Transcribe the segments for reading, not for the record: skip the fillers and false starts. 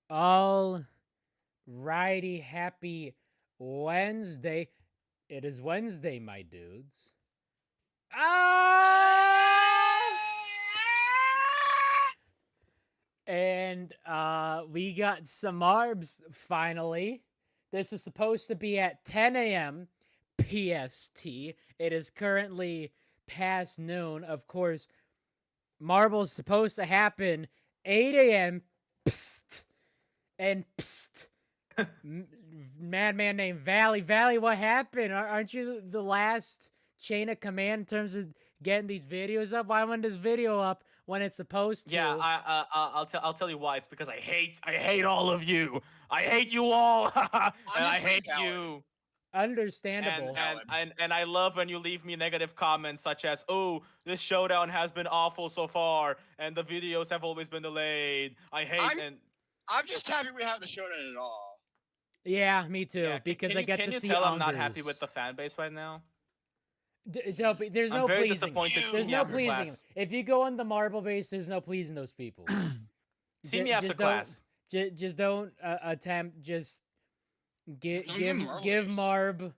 All righty, happy Wednesday. It is Wednesday, my dudes. Ah! And we got some ARBs finally. This is supposed to be at 10 a.m. PST. It is currently past noon. Of course, Marble's supposed to happen 8 a.m. Psst. And psst. Madman named Valley. Valley, what happened? Aren't you the last chain of command in terms of getting these videos up? Why wasn't this video up when it's supposed to? Yeah, I'll tell you why. It's because I hate all of you. I hate you all. And I hate you. Understandable. And I love when you leave me negative comments such as, "Oh, this showdown has been awful so far, and the videos have always been delayed." I'm just happy we have the showdown at all. Yeah, me too. Yeah, because I get to see. Can you tell I'm not happy with the fan base right now? There's I'm no very pleasing. disappointed. There's no pleasing. If you go on the Marble base, there's no pleasing those people. See me after class. Just don't attempt. Just give base. Marb.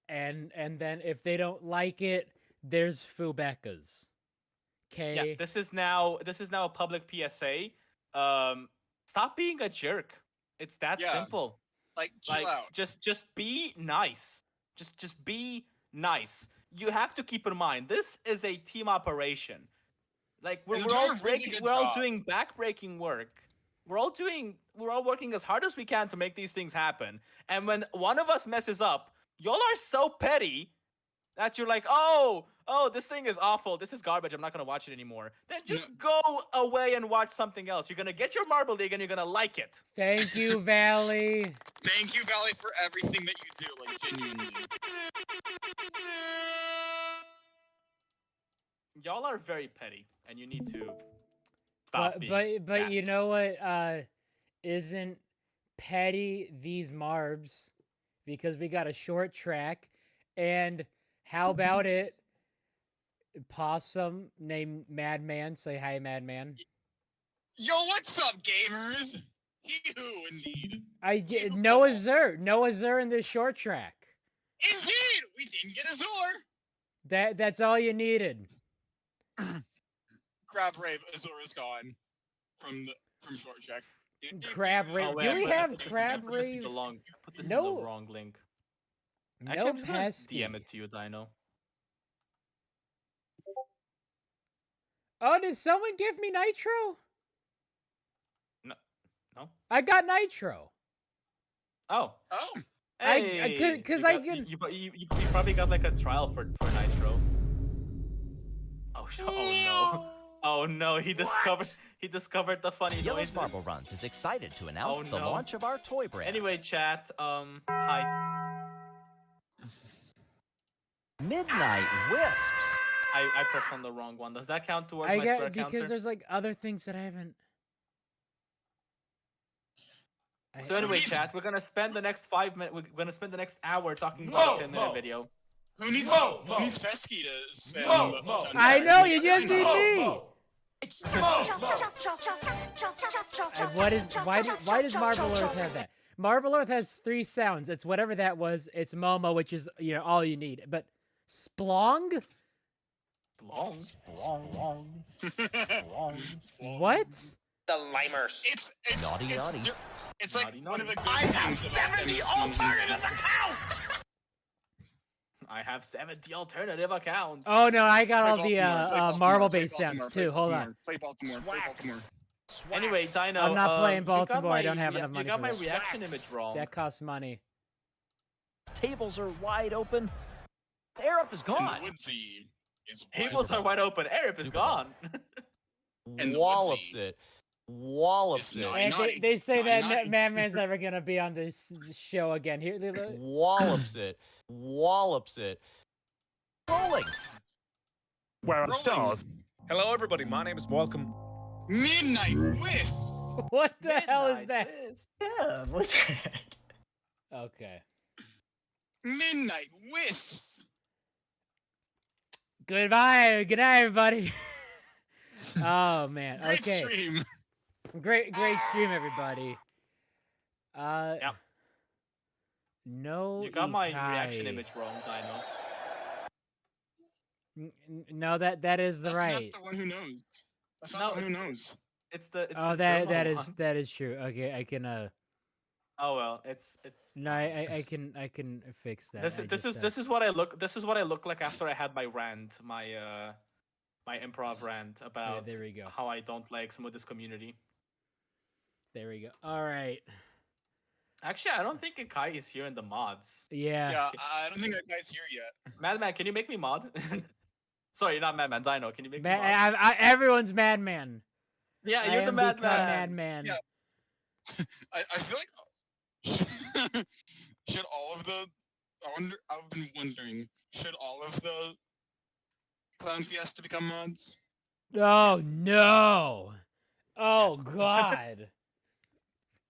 And then if they don't like it, there's Fubekas. Okay. Yeah, this is now a public PSA. Stop being a jerk. It's that simple. Like, chill out. Just be nice. Just be nice. You have to keep in mind this is a team operation. Like we're all doing backbreaking work. We're all working as hard as we can to make these things happen. And when one of us messes up, y'all are so petty that you're like, oh, this thing is awful. This is garbage. I'm not going to watch it anymore. Then just go away and watch something else. You're going to get your Marble League and you're going to like it. Thank you, Valley. Thank you, Valley, for everything that you do, like, genuinely. Y'all are very petty, and you need to stop but you know what isn't petty? These Marbs. Because we got a short track. And how about it? Possum named Madman. Say hi, Madman. Yo, what's up, gamers? He-hoo, indeed. Noah Zur in this short track. Indeed, we didn't get a Azor. That's all you needed. Crab Rave, Azor is gone from short track. Crab Rave. Do we have Crab Rave? Put this in the wrong link. Actually, I'm just gonna DM it to you, Dino. Oh, did someone give me Nitro? No. I got Nitro. Oh. Hey, because I can. You probably got like a trial for Nitro. Oh no. Oh no, he discovered the funny noises. Marble Runs is excited to announce the launch of our toy brand. Anyway, chat, hi. Midnight Wisps. I pressed on the wrong one. Does that count towards my square counter? Because there's like other things that I haven't. So anyway, chat, we're gonna spend the next 5 minutes. We're gonna spend the next hour talking about a 10-minute video. Who needs Pesky to spend? I know, you just need me. Why does Marble Earth have that? Marble Earth has 3 sounds. It's whatever that was. It's Momo, which is all you need. But Splong? What? The limers. It's naughty. It's like naughty, one of the good I have 70 alternative accounts. I have 70 alternative accounts. Oh no, I got all the Marble-based sounds too. Hold on. Play Baltimore. Anyway, Dino, I'm not playing Baltimore. I don't have enough money. You got my for reaction image wrong. That costs money. Tables are wide open. Arab is gone. Tables are wide open. Arab is gone. And Wallops it. They say that Madman's never gonna be on this show again. Here, Wallops it. Rolling. Where are the stars? Hello, everybody. My name is Welcome. Midnight Wisps. What the hell is that? Yeah, what's that? Okay. Midnight Wisps. Goodbye. Good night, everybody. Oh man. Great Okay. stream. Great stream, everybody. Yep. No, You got my reaction Ikai. image wrong, Dino. No, that is the That's right. not the one who knows. That's not No, the one who it's- knows. It's the Oh, German that one. is true. Okay, I can Oh well, it's. No, fine. I can fix that. This is what I look like after I had my rant, my improv rant about there we go. how I don't like some of this community. There we go. All right. Actually, I don't think Ikai is here in the mods. Yeah. Yeah, I don't think that guy's here yet. Madman, can you make me mod? Sorry, not Madman, Dino. Can you make me mod? Everyone's madman. Yeah, I you're the am become Madman. madman. Yeah. I feel like should all of the I've been wondering, should all of the Clown Fiesta become mods? Oh Yes. no. Oh Yes. god.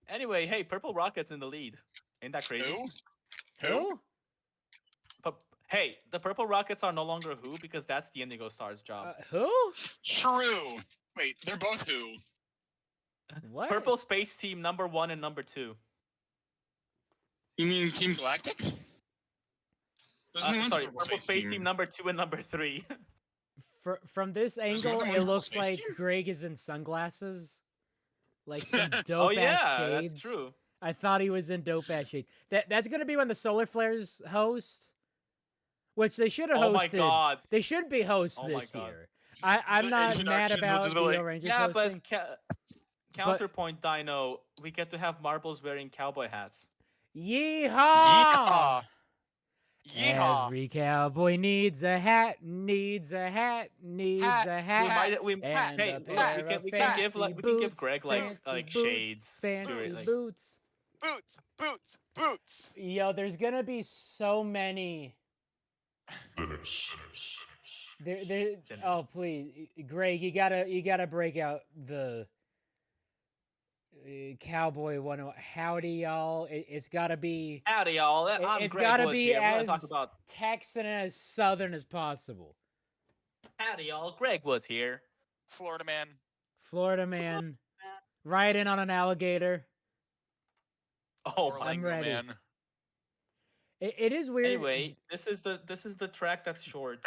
Anyway, hey, Purple Rocket's in the lead. Ain't that crazy? Who? But hey, the Purple Rockets are no longer who because that's the Indigo Stars job. Who? True. Wait, they're both who? What? Purple Space Team number 1 and number 2. You mean Team Galactic? There's only one Sorry, Purple Purple Space Team number 2 and number 3. From this angle, more than it one looks Space like Team? Greg is in sunglasses, like some Oh dope yeah, ass shades. that's true. I thought he was in dope ass shades. That's gonna be when the Solar Flares host, which they should have Oh my hosted. god. They should be hosts Oh my this God. year. I'm The not mad introductions will about just the be like, Rangers Yeah, hosting. but counterpoint, Dino, we get to have Marbles wearing cowboy hats. Yeehaw! Yeehaw! Every cowboy needs a hat, needs a hat, needs Hat, a We hat. might, we, And hey, a look, pair we of can give fancy we can give boots, Greg fancy like boots, shades. fancy like- boots. Boots, boots, boots. Yo, there's gonna be so many. There. Oh, please, Greg, you gotta break out the cowboy one. Howdy, y'all. It's gotta be Howdy, y'all. I'm it's Greg gotta Woods be here. We're gonna as talk about Texan and as Southern as possible. howdy, y'all. Greg Woods here. Florida man. Florida man, riding on an alligator. Oh my I'm Orlando ready. man. It is weird. Anyway, this is the track that's short.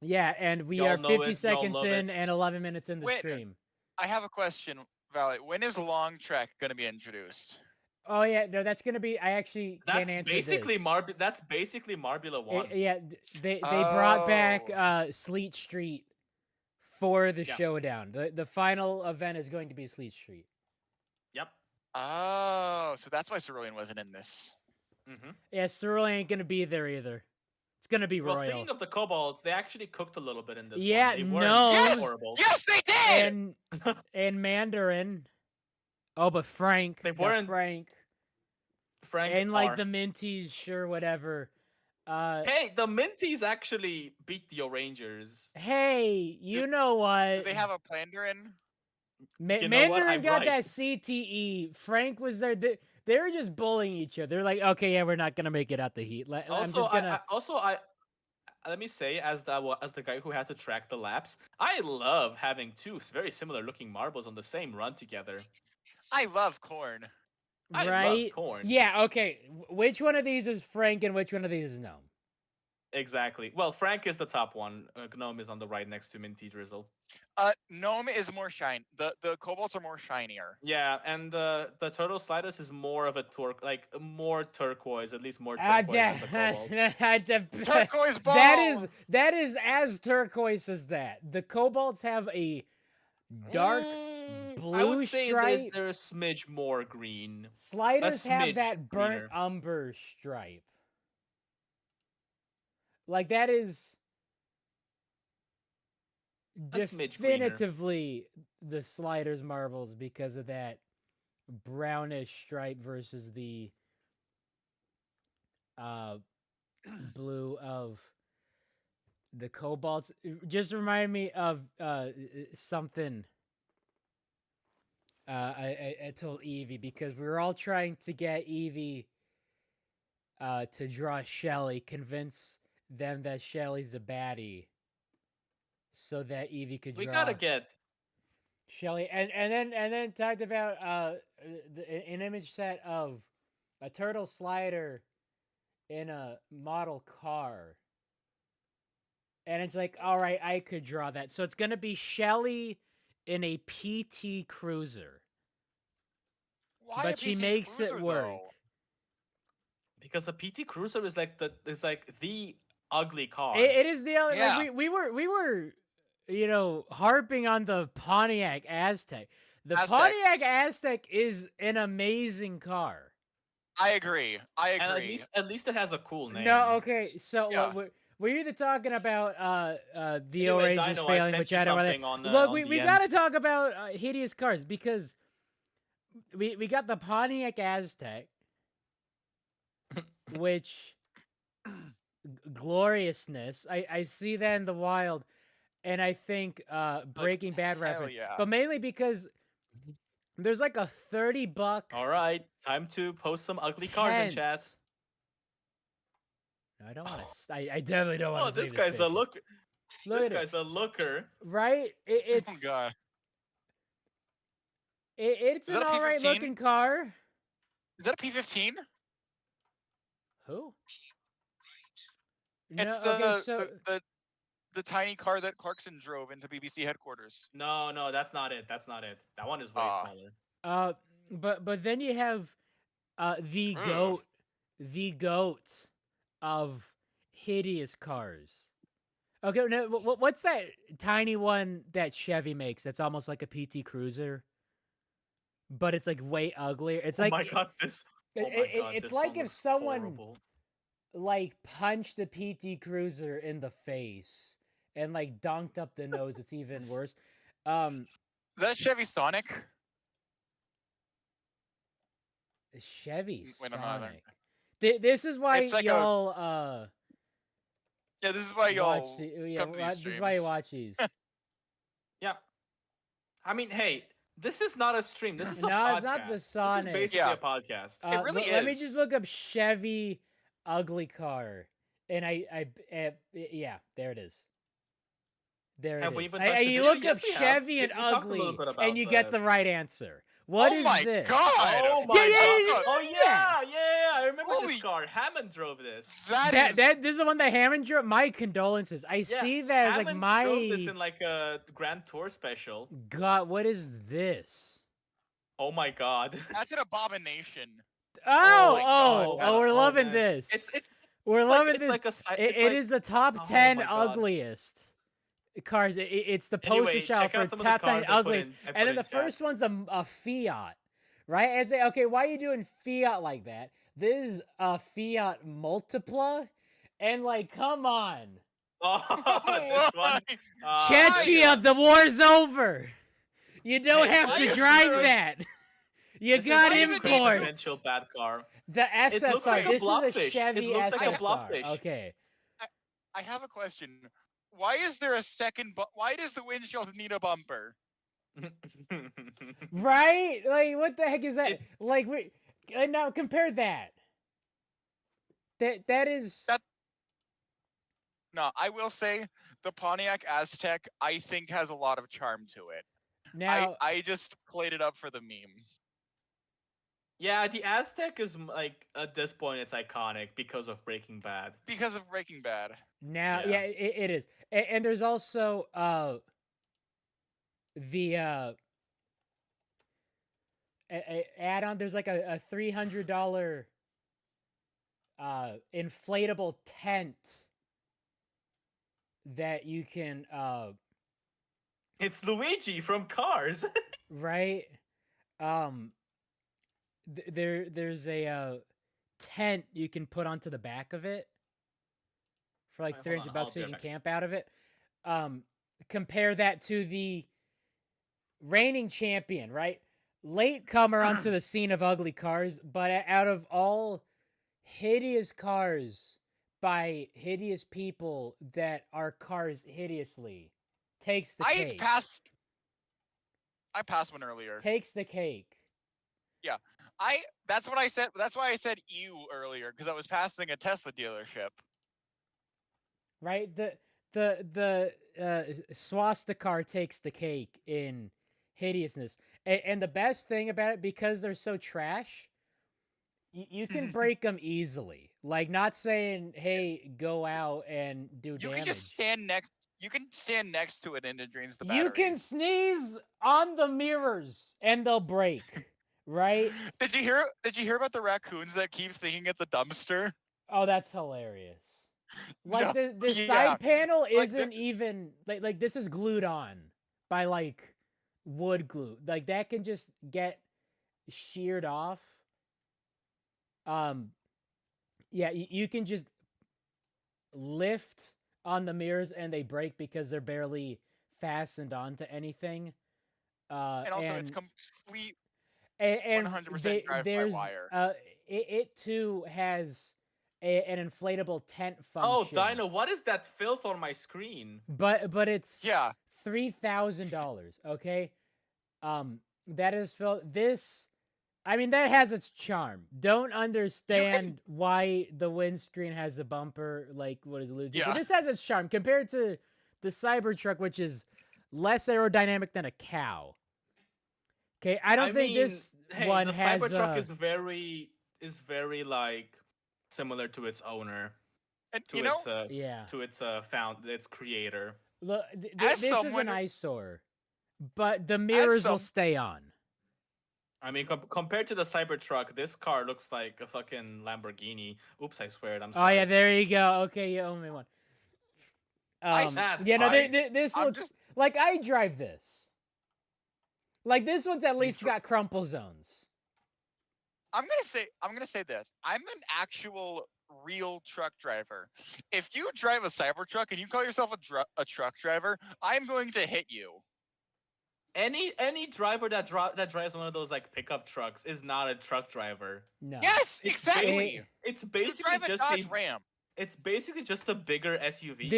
Yeah, and we Y'all are know 50 it, y'all seconds love in it. and 11 minutes in the Wait. stream. I have a question, Valley. When is long track gonna be introduced? Oh yeah, no, that's gonna be. I actually can't That's answer basically this. That's basically Marbula 1. Yeah, they brought back Oh. Sleet Street for the Yeah. showdown. The final event is going to be Sleet Street. Yep. Oh, so that's why Cerulean wasn't in this. Mm-hmm. Yeah, Sterling ain't gonna be there either. It's gonna be Well, Royal. speaking of the kobolds, they actually cooked a little bit in this Yeah, one. They weren't no. Yes! horrible. Yes, they did. and Mandarin. Oh, but Frank. They the weren't- Frank. Frank And like R. the Minties, sure, whatever. Hey, the Minties actually beat the O'Rangers. Hey, you know what? Do they have a Plandarin? You know what? Mandarin I'm got right. that CTE. Frank was there. They were just bullying each other. They're like, okay, yeah, we're not gonna make it out the heat. I'm Also, just gonna. I let me say, as the guy who had to track the laps, I love having two very similar looking marbles on the same run together. I love corn. I right? love corn. Yeah. Okay. Which one of these is Frank and which one of these is Gnome? Exactly. Well, Frank is the top one. Gnome is on the right next to Minty Drizzle. Gnome is more shine. The kobolds are more shinier. Yeah, and the Turtle Sliders is more of a more turquoise, at least more Ah, turquoise than the kobolds. Turquoise ball. that is as turquoise as that. The kobolds have a dark blue I would say stripe. they're a smidge more green. Sliders have smidge that burnt greener. umber stripe. Like that is A smidge greener. definitively the Sliders marbles because of that brownish stripe versus the blue of the cobalts. Just remind me of something I told Evie, because we were all trying to get Evie to draw Shelly, convince them that Shelly's a baddie, so that Evie could draw. We gotta get Shelly, and then talked about an image set of a turtle slider in a model car. And it's like, all right, I could draw that. So it's gonna be Shelly in a PT Cruiser, Why but a she PT makes Cruiser, it work. though? Because a PT Cruiser is like the ugly car. It is the other. Yeah. Like we were, you know, harping on the Pontiac Aztec. The Aztec. Pontiac Aztec is an amazing car. I agree. I And agree. at least it has a cool name. No, okay. So Yeah. we're either talking about the Anyway, Rangers Dino, I failing, sent which you I don't really. something on, Look, on we DMs. gotta talk about hideous cars because we got the Pontiac Aztec, which gloriousness. I see that in the wild, and I think Breaking Bad hell reference, yeah. but mainly because there's like a $30. All right, time to post some ugly cars in chat. tent. No, I don't want to. I definitely don't want Oh, to. this guy's a look. Look This at it. guy's a looker. Right? Oh It's god. it's Is an that a alright P15? looking car. Is that a P15? Who? It's No, okay, so the tiny car that Clarkson drove into BBC headquarters. No, that's not it. That's not it. That one is way Ah. smaller. but then you have the Ugh. goat of hideous cars. Okay, no, what's that tiny one that Chevy makes? That's almost like a PT Cruiser, but it's like way uglier. It's Oh like my god, this. Oh my god, it's this like one if looks someone horrible. like punched a PT Cruiser in the face and like donked up the nose. It's even worse. Is that Chevy Sonic? Chevy Wait, I'm not there. Sonic. This is why It's like a- y'all Yeah, this is why y'all watch. come to these This is why you streams. watch these. Yeah. I mean, hey, this is not a stream. This is a No, podcast. it's not the This Sonic. is basically Yeah. a podcast. It really Let me is. just look up Chevy ugly car, and yeah, there it is. There Have it we is. even touched the You video? look up Yes, we have. Chevy We and talked a ugly, little bit about and you get the- the right answer. What Oh is my this? god! Oh my Yeah, yeah, god! yeah, Oh yeah. yeah, I remember Holy- this car. Hammond drove this. That is This is the one that Hammond drew. My condolences. I Yeah, see that as like Hammond drove this my in like a Grand Tour special. God. What is this? Oh my god. that's an abomination. Oh, my God, oh, that's- we're oh, loving man. this. It's We're loving it's this. like a sci- It it's like- is the top oh 10 my God. ugliest cars. It's the poster Anyway, child check for out some of the top 10 cars I put ugliest. in- I put And then in the chat. first one's a Fiat, right? And say, okay, why are you doing Fiat like that? This is a Fiat Multipla, and like, come on, Oh, this one. Why? Chechia, the war's over. You don't Hey, have why to is drive there a- that. You This got is even a imports. quintessential bad car. The SSR. looks like a This is a blobfish. Chevy It looks like a SSR. blobfish. Okay. I have a question. Why is there a second? Why does the windshield need a bumper? Right? Like, what the heck is that? It- Like, wait, now compare that. That is. No, I will say the Pontiac Aztec I think has a lot of charm to it. Now, I just played it up for the meme Yeah, the Aztec is like at this point it's iconic because of Breaking Bad. because of Breaking Bad. yeah, yeah. it is. And there's also the add-on. There's like a $300 inflatable tent that you can It's Luigi from Cars. right. There's a tent you can put onto the back of it for like Alright, hold on, $300 I'll so you be can right back. camp out of it. Compare that to the reigning champion, right? Late comer onto the scene of ugly cars, but out of all hideous cars by hideous people that are cars hideously, takes the I cake. passed one earlier. Takes the cake. That's what I said. That's why I said you earlier because I was passing a Tesla dealership. Right? The swastika car takes the cake in hideousness. And the best thing about it, because they're so trash, you can break them easily. Like, not saying, hey, go out and do You damage. can just stand next. You can stand next to it and it drains the You can batteries. sneeze on the mirrors and they'll break, right? Did you hear about the raccoons that keep thinking it's a dumpster? Oh, that's hilarious. Like, No, the yeah. side panel Like, isn't even like this is glued on by like wood glue. Like, that can just get sheared off. Yeah, you can just lift on the mirrors and they break because they're barely fastened onto anything. and also it's complete 100% there's wire. it too has an inflatable tent Oh, function. Dino, what is that filth on my screen? But it's Yeah. $3,000. Okay, that is this. I mean, that has its charm. Don't understand why the windscreen has a bumper, like what is alluded to. Yeah. But this has its charm compared to the Cybertruck, which is less aerodynamic than a cow. Okay, I don't think this one the has. Cybertruck is very like similar to its owner, And to you know, its creator. Look, as this is someone an who- eyesore, but the mirrors will some- stay on. I mean, compared to the Cybertruck, this car looks like a fucking Lamborghini. Oops, I swear it. I'm Oh sorry. yeah, there you go. Okay, you owe me one. That's yeah, no, fine. this I'm looks just- like I drive this. Like, this one's at least got crumple zones. I'm gonna say this. I'm an actual real truck driver. If you drive a Cybertruck and you call yourself a truck driver, I'm going to hit you. Any driver that drives one of those like pickup trucks is not a truck driver. No. Yes, It's exactly. It's You basically drive a just Dodge Ram. It's basically just a bigger SUV.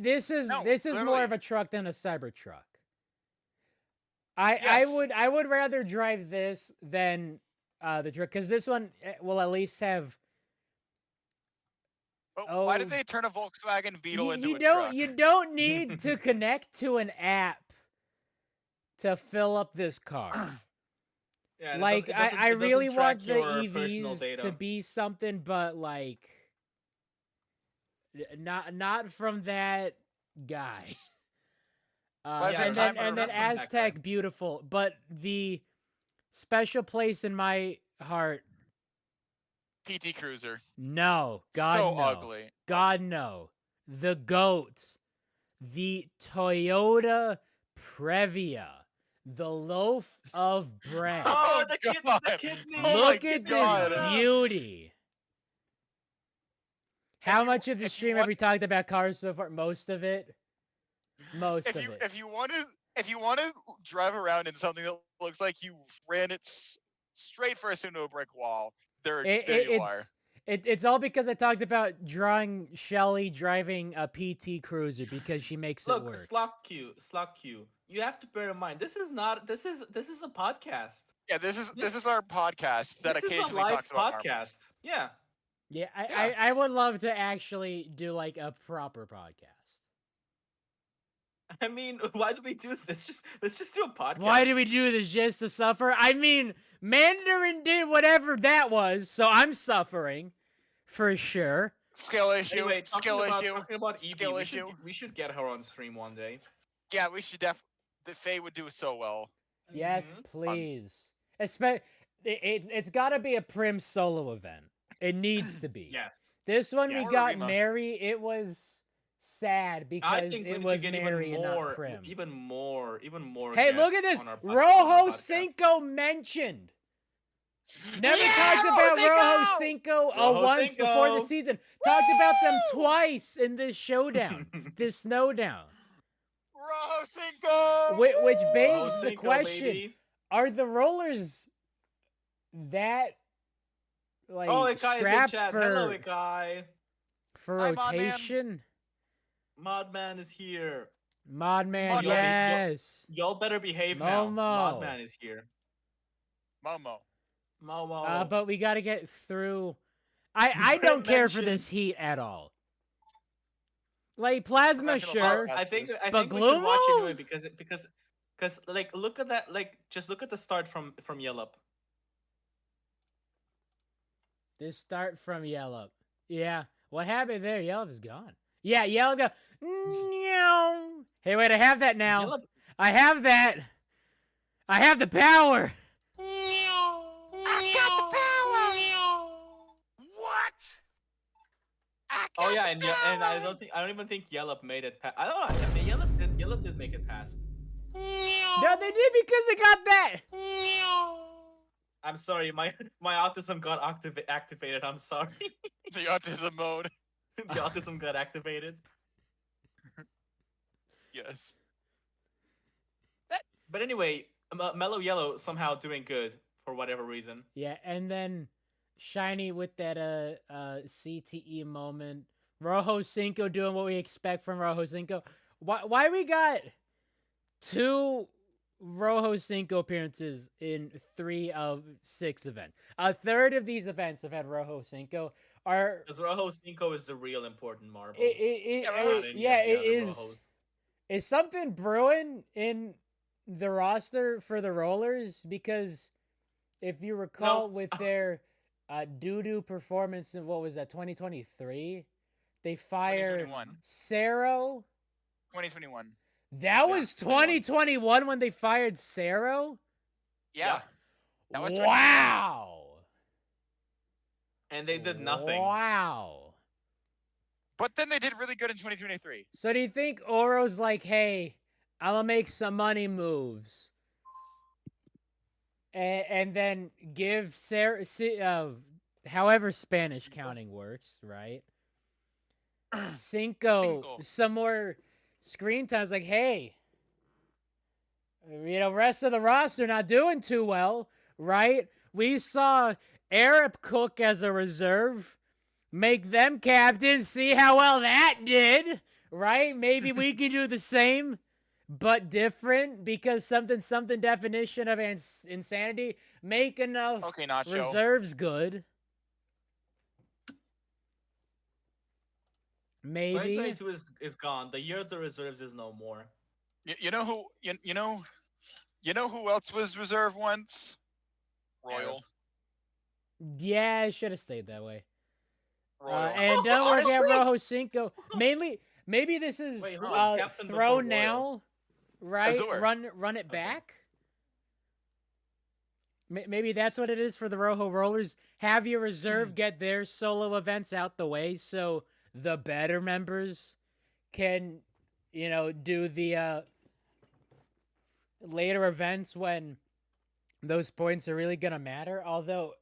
This is No, more literally. of a truck than a Cybertruck. I Yes. would rather drive this than the truck, because this one will at least have. But Oh. why did they turn a Volkswagen Beetle into You a don't truck? you don't need to connect to an app to fill up this car. Yeah, and Like, it doesn't I really track want the your personal EVs data. to be something, but like, not from that guy. Pleasure And time then and not from that guy. Aztec, beautiful, but the special place in my heart, PT Cruiser. no, God So no, ugly. God no, the GOAT, the Toyota Previa, the loaf of bread. Oh, Oh, the God. kidney! Oh my Look at God. this beauty. How you- much of the if you stream have want- we talked about cars so far? Most of it. Most of it. If you want to drive around in something that looks like you ran it straight first into a brick wall, there you are. It's all because I talked about drawing Shelly driving a PT Cruiser because she makes it Look, work. Slock Q. You have to bear in mind this is a podcast. Yeah, this is This- our podcast that This is a occasionally live talks about marbles. podcast. Yeah. Yeah, Yeah. I would love to actually do like a proper podcast. I mean, why do we do this? Let's just do a podcast. Why do we do this, just to suffer? I mean, Mandarin did whatever that was, so I'm suffering for sure. Skill issue. Anyway, skill issue. talking about Evie, skill we issue. we should get her on stream one day. Yeah, we should the Faye would do so well. Yes, Mhm. please. It's got to be a Prim solo event. It needs to be. Yes. This one Yes. we got Rima. Mary. It was sad I because think we it need was to get Mary and not more, Prim. even more. Hey, look at guests this. on our Rojo podcast. Cinco mentioned. Never Yeah, talked about Rojo Rojo Cinco! Cinco Rojo once before the Cinco! season. Talked about them Woo! twice in this showdown, this snowdown. Rojo Cinco! Which Rojo begs the Cinco, question: baby. are the rollers that like Oh, Ikai is in strapped chat. Hello, Ikai. for Hi, Modman. rotation? Modman is here. Modman, Modman. yes. Y'all better behave now. Momo. Modman is here. Momo. Momo. But we got to get through. I don't care for mentioned- this heat at all. Like plasma, Professional sure. podcast. I think But we should watch it Gloomo? anyway because Because like, look at that. Like, just look at the start from Yellup. This start from Yellup. Yeah. What happened there? Yellup is gone. Yeah, Yellup go. Meow. Hey, wait, I have that now. Yellup. I have that. I have the power. I got the power. What? I Oh got yeah, the and I power. don't even think Yellup made it past. I don't know. I mean, Yellup did make it past. No, they did because they got that. I'm sorry, my autism got activated. I'm sorry. The autism mode. The autism got activated. Yes. But anyway, Mellow Yellow somehow doing good for whatever reason. Yeah, and then Shiny with that CTE moment. Rojo Cinco doing what we expect from Rojo Cinco. Why we got 2 Rojo Cinco appearances in 3 of 6 events? A third of these events have had Rojo Cinco. Because Rojo Cinco is the real important marble. It is. Is something brewing in the roster for the Rollers? Because if you recall, with their doo-doo performance in, what was that, 2023? They fired 2021. Saro. 2021. That was 2021 when they fired Saro? Yeah. That was Wow. And they did nothing. Wow. But then they did really good in 2023. So do you think Oro's like, hey, I'm going to make some money moves, and then give Sarah, however Spanish counting works, right? Cinco some more screen time. It's like, hey, rest of the roster not doing too well, right? We saw Arab Cook as a reserve. Make them captain, see how well that did, right? Maybe we could do the same, but different, because something definition of insanity. Make enough reserves good. Maybe. 2022 is gone. The year of the reserves is no more. You know who else was reserve once? Royal. Yeah, it should have stayed that way. And don't work out Rojo Cinco. Maybe this is throw now, right? Azure. Run it back. Maybe that's what it is for the Rojo Rollers. Have your reserve get their solo events out the way, so the better members can, do the later events when those points are really gonna matter. Although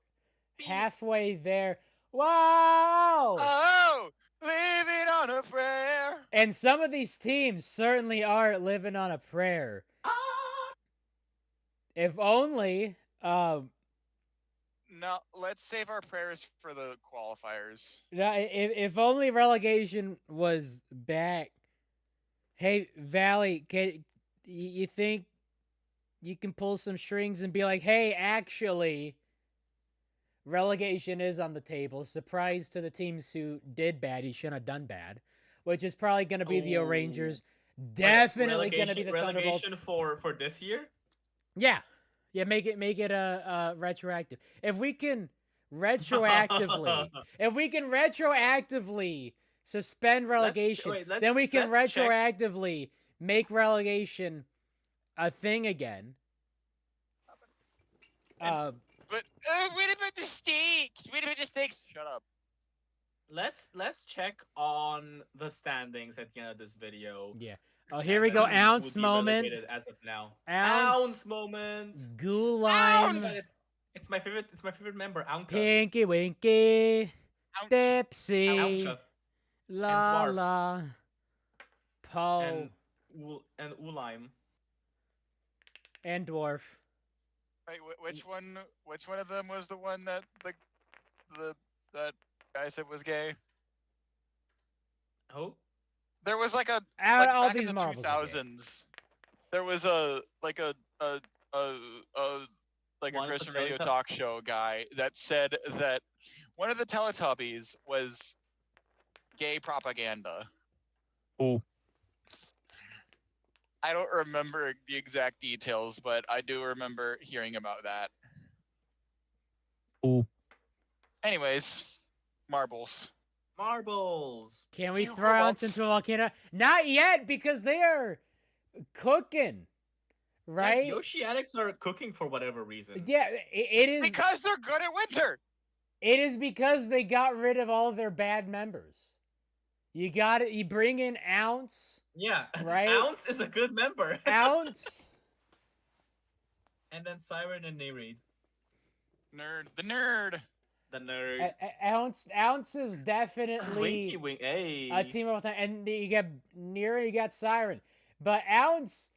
halfway there. Wow! Oh, living on a prayer. And some of these teams certainly are living on a prayer. If only. No, let's save our prayers for the qualifiers. If only relegation was back. Hey, Valley, you think you can pull some strings and be like, hey, actually, relegation is on the table. Surprise to the teams who did bad. He shouldn't have done bad. Which is probably going to be the Rangers. Definitely going to be the Thunderbolts. Relegation for this year? Yeah. Yeah, make it retroactive. If we can retroactively suspend relegation, then we can retroactively make relegation a thing again. But what about the stakes? Shut up. Let's check on the standings at the end of this video. Yeah. Oh, here we go. Ounce moment. As of now. Ounce moment. Gulime. It's my favorite. It's my favorite member. Anka. Pinky Winky. Dipsy. Anka. La la. Poe. And Ulime. And Dwarf. Wait, which one of them was the one that that guy said was gay? Who? There was like a all back these in the marbles 2000s. There was a Christian radio talk show guy that said that one of the Teletubbies was gay propaganda. Oh. I don't remember the exact details, but I do remember hearing about that. Ooh. Anyways, marbles. Marbles. Can we You throw ounce cobots. into a volcano? Not yet, because they are cooking, right? Yeah, the Oceanics are cooking for whatever reason. Yeah, it is Because they're good at winter. It is because they got rid of all their bad members. You got it. You bring in Ounce, Yeah, right? Ounce is a good member. Ounce. And then Siren and Nereid. Nerd. The nerd. The nerd. Ounce is definitely Winky Wing. Hey. a team of time, and you got Nero, you got Siren, but Ounce,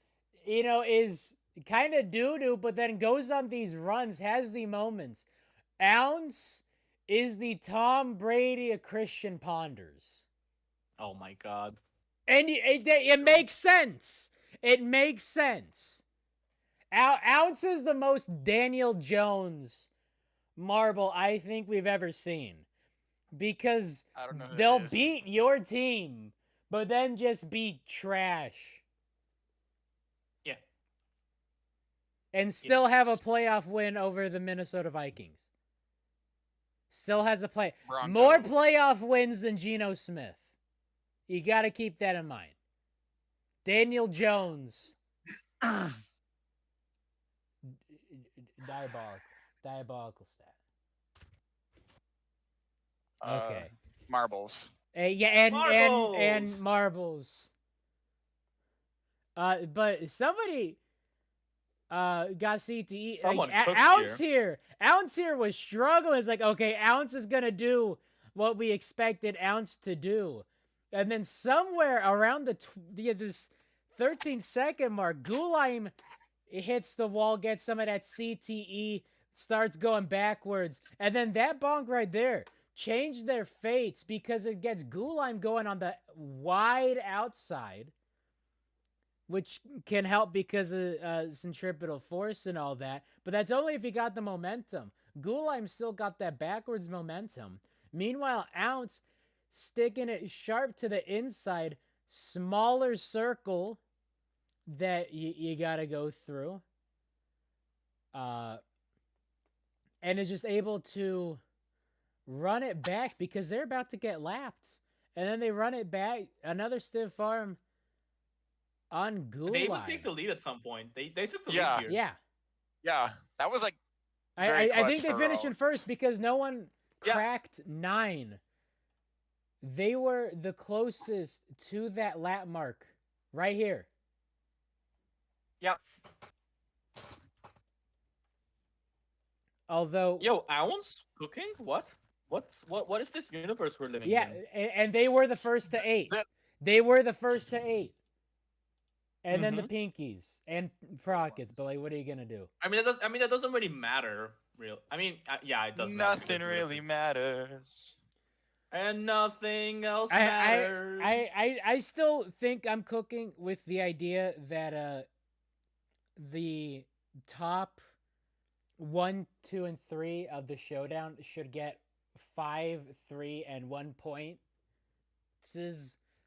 is kind of doo-doo, but then goes on these runs, has the moments. Ounce is the Tom Brady of Christian Ponders. Oh my god. And it makes sense. It makes sense. Ounce is the most Daniel Jones marble I think we've ever seen. Because I don't know who they'll that is. beat your team, but then just be trash. Yeah. And still have a playoff win over the Minnesota Vikings. Still has a play. Broncos. More playoff wins than Geno Smith. You got to keep that in mind. Daniel Jones. Diabolical stat. Okay. Marbles. Yeah, and Marbles! marbles. But somebody got CTE. Someone cooked Ounce here. Ounce here was struggling. It's like, okay, Ounce is gonna do what we expected Ounce to do. And then somewhere around this 13-second mark, Gulaim hits the wall, gets some of that CTE, starts going backwards. And then that bonk right there changed their fates because it gets Gulaim going on the wide outside, which can help because of centripetal force and all that. But that's only if you got the momentum. Gulaim still got that backwards momentum. Meanwhile, Ounce sticking it sharp to the inside, smaller circle that you got to go through. And is just able to run it back because they're about to get lapped. And then they run it back. Another stiff arm on Gulai. They even take the lead at some point. They took the lead here. Yeah. Yeah, that was like. I clutch think they for finished in Ounce. first because no one Yeah. cracked 9. They were the closest to that lap mark right here. Yep. Although, Yo, Ounce cooking? What is this universe we're living yeah, in? and they were the first to 8. They were the first to 8. And then the Mhm. Pinkies and Prockets, but like, what are you gonna do? I mean, that doesn't really matter, real. I mean, yeah, it does. matter Nothing because really matters. and nothing else matters. I still think I'm cooking with the idea that the top 1, 2, and 3 of the Showdown should get 5, 3, and 1 point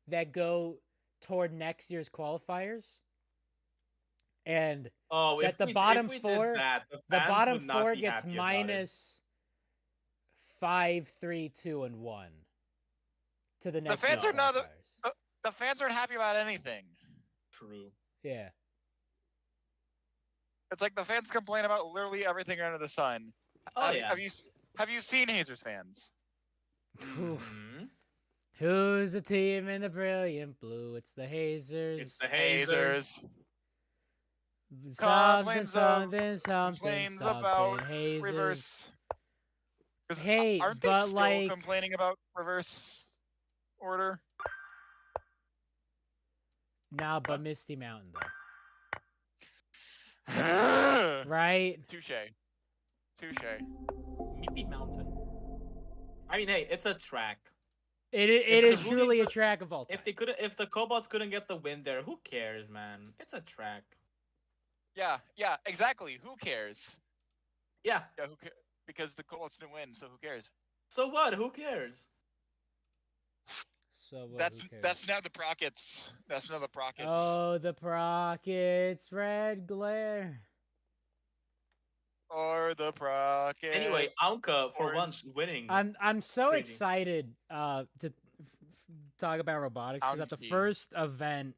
that go toward next year's qualifiers. And Oh, that if the we, bottom if we 4 did that, the the fans bottom would not 4 be gets happy about it. minus 5, 3, 2, and 1 to the next fans year's are not- qualifiers. The fans aren't happy about anything. True. Yeah. It's like the fans complain about literally everything under the sun. Oh yeah. Have you seen Hazers fans? Oof. Mhm. Who's the team in the brilliant blue? It's the Hazers. It's the Hazers. Something, Complains something, about Hazers. reverse. 'Cause Hey, aren't they but still like, complaining about reverse order? nah, but Misty Mountain though, Touche. right? Touche. Meepy Mountain. I mean, hey, it's a track. It It's is a truly a really track of all time. If the Kobolds couldn't get the win there, who cares, man? It's a track. Yeah, exactly. Who cares? Yeah. Yeah, who cares? Because the Colts didn't win, so who cares? So what? Who cares? So who That's cares? now the Prockets. That's now the Prockets. Oh, the Prockets, red glare. Or the Prockets. Anyway, Anka for Or- once winning. I'm so Crazy. excited to talk about robotics because at the Anki. first event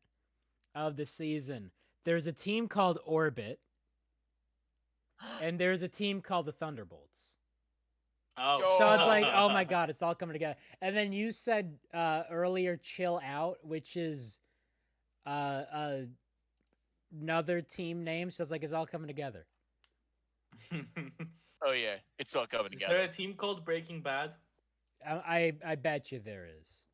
of the season, there's a team called Orbit, and there's a team called the Thunderbolts. Oh, So it's like, oh my god, it's all coming together. And then you said earlier, chill out, which is another team name. So it's like it's all coming together. Oh yeah, it's all coming Is together. there a team called Breaking Bad? I bet you there is.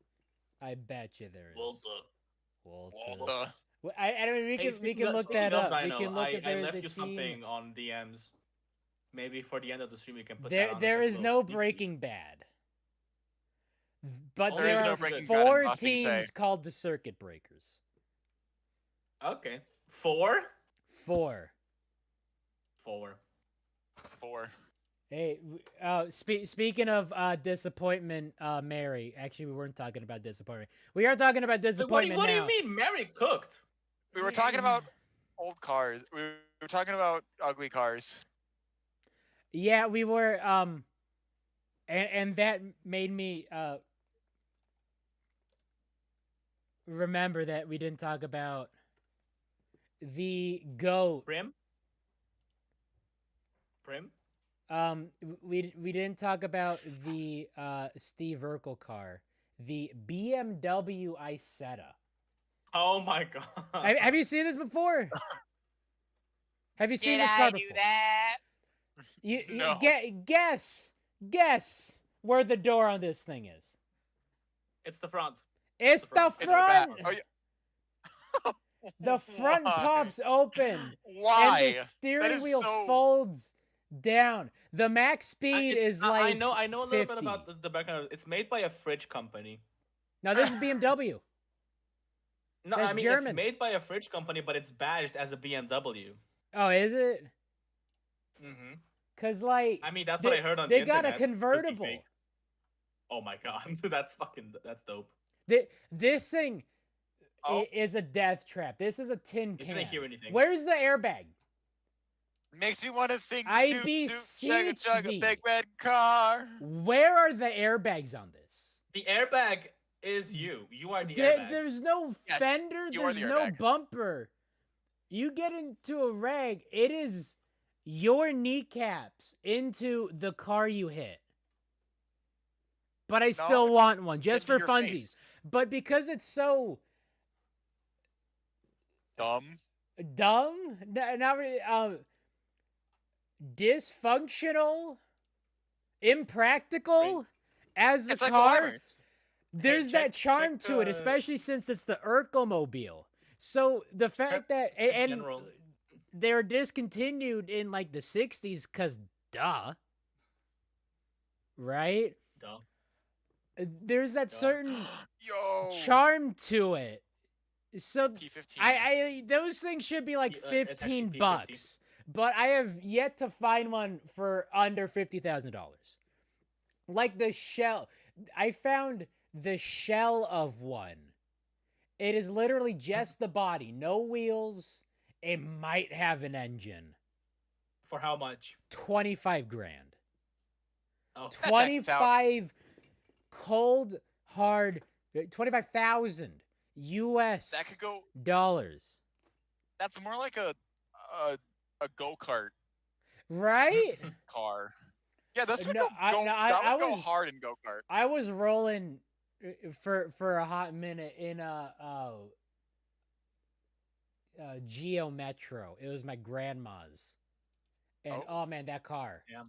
I bet you there is. Walter. Well, I mean, we Hey, can look that of up. Dino, We can look if I there is left a you team. something on DMs. Maybe for the end of the stream, you can put that There on. there as a is little no sneak peek. Breaking Bad. But Oh, there there is are no Breaking Bad in 4 Bossing Say. teams called the Circuit Breakers. Okay. 4? 4. 4. 4. Hey, speaking of disappointment, Mary. Actually, we weren't talking about disappointment. We are talking about Wait, disappointment what do now. you mean? Mary cooked. We were talking about old cars. We were talking about ugly cars. Yeah, we were. And that made me remember that we didn't talk about the GOAT. Prim? Prim? We didn't talk about the Steve Urkel car, the BMW Isetta. Oh my god. Have you seen this before? Have you seen this car before? that? You No. guess where the door on this thing is. It's the front. It's the It's the back. front. Oh, yeah. The front Why? pops open. Why? And the steering is wheel so- folds down. The max speed is like I know a little 50. bit about the background. It's made by a fridge company. Now this is BMW. No, That's I mean German. it's made by a fridge company, but it's badged as a BMW. Oh, is it? Mm-hmm. Cause like I mean that's they, what I heard on they the got internet. a Could be convertible. fake. Oh my god, that's dope. This thing Oh. is a death trap. This is a tin You can. didn't hear anything. Where's the airbag? Makes me want to sing. I Toot, toot, beseech chugga, chugga, thee. big red car. Where are the airbags on this? The airbag is you. You are the airbag. There's no Yes, fender. you are There's the no airbag. bumper. You get into a rag, it is your kneecaps into the car you hit. But I still it's want one, just into for your funsies. face. But because it's so Dumb. dumb, not really, dysfunctional, impractical as a It's like car, the Limers. there's check- that charm check, to it, especially since it's the Urkel-mobile. So the fact that and general. they were discontinued in like the 60s because duh, right? Duh. There's that Duh. certain Yo. charm to it. So P15. I those things should be like Yeah, it's actually 15 P50. bucks, but I have yet to find one for under $50,000. Like the shell, I found the shell of one. It is literally just the body, no wheels. It might have an engine. For how much? 25 grand. Oh, checks out. 25 cold hard 25,000 US That could go. dollars. That's more like a go kart Right? car. Yeah, this would No, go. That would go was- hard in go kart. I was rolling for a hot minute in a Geo Metro. It was my grandma's. And oh man, that car. Yeah.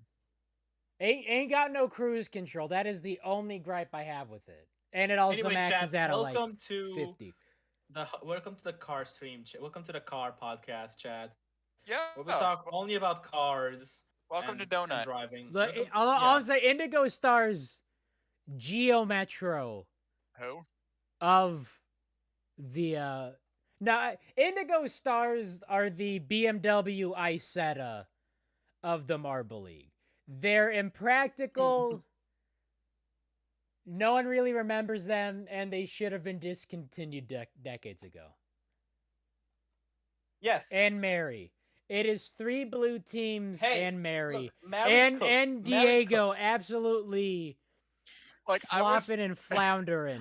Ain't got no cruise control. That is the only gripe I have with it. And it also Anyway, maxes chat, out at like welcome to 50. welcome to the car stream. Welcome to the car podcast, Chad. Yeah. Where we talk only about cars. Welcome to and Donut. driving. Look, Welcome- all yeah. I'm saying, Indigo Stars Geo Metro Who? of the now Indigo Stars are the BMW Isetta of the Marble League. They're impractical, No one really remembers them, and they should have been discontinued decades ago. Yes. And Mary. It is 3 blue teams and Mary. Look, Mary and Diego absolutely flopping and floundering.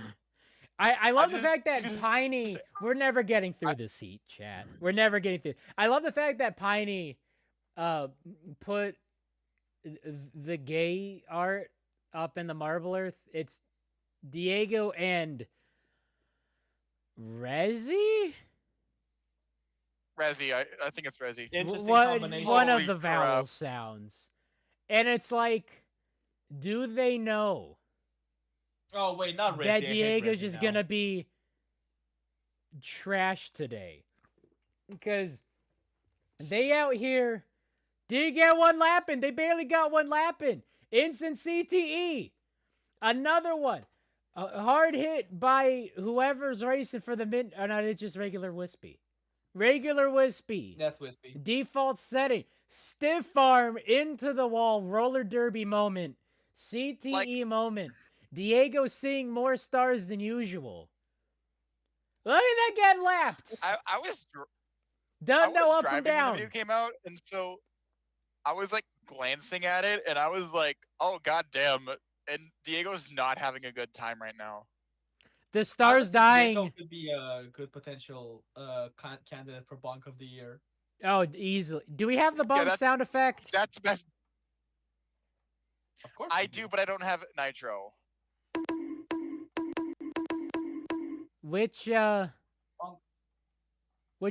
I love the fact that Piney... We're never getting through this heat, chat. We're never getting through. I love the fact that Piney put the gay art up in the Marble Earth. It's Diego and Rezi? Rezi, I think it's Rezi. Interesting combination. One of the vowel sounds. And it's like, do they know? Oh, wait, not Rezi. That Diego's just going to be trash today. Because they out here did get one lap in. They barely got one lap in. Instant CTE. Another one. A hard hit by whoever's racing for the mid. Oh, no, it's just regular Wispy. Regular Wispy. That's Wispy. Default setting. Stiff arm into the wall. Roller derby moment. CTE moment. Diego seeing more stars than usual. Look at that get lapped. I was Doesn't know up and down. When the video came out, and so I was like glancing at it, and I was like, "Oh goddamn!" And Diego's not having a good time right now. The stars dying. Diego could be a good potential candidate for Bonk of the Year. Oh, easily. Do we have the bonk sound effect? That's best. Of course I do, but I don't have Nitro. Which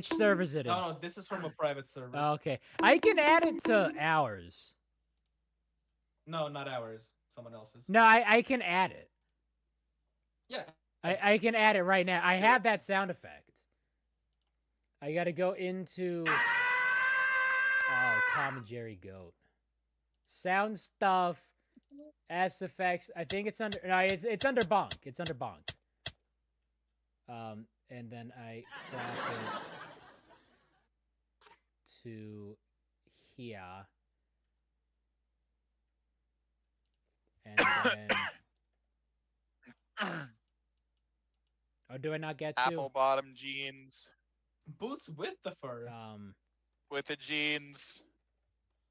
server is it in? No, this is from a private server. Oh, okay. I can add it to ours. No, not ours. Someone else's. No, I can add it. Yeah. I can add it right now. I have that sound effect. I gotta go into... Oh, Tom and Jerry Goat. Sound stuff. S effects. I think it's under... No, it's under Bonk. It's under Bonk. And then I crop it to here. And then... Or do I not get to? Apple bottom jeans. Boots with the fur. With the jeans.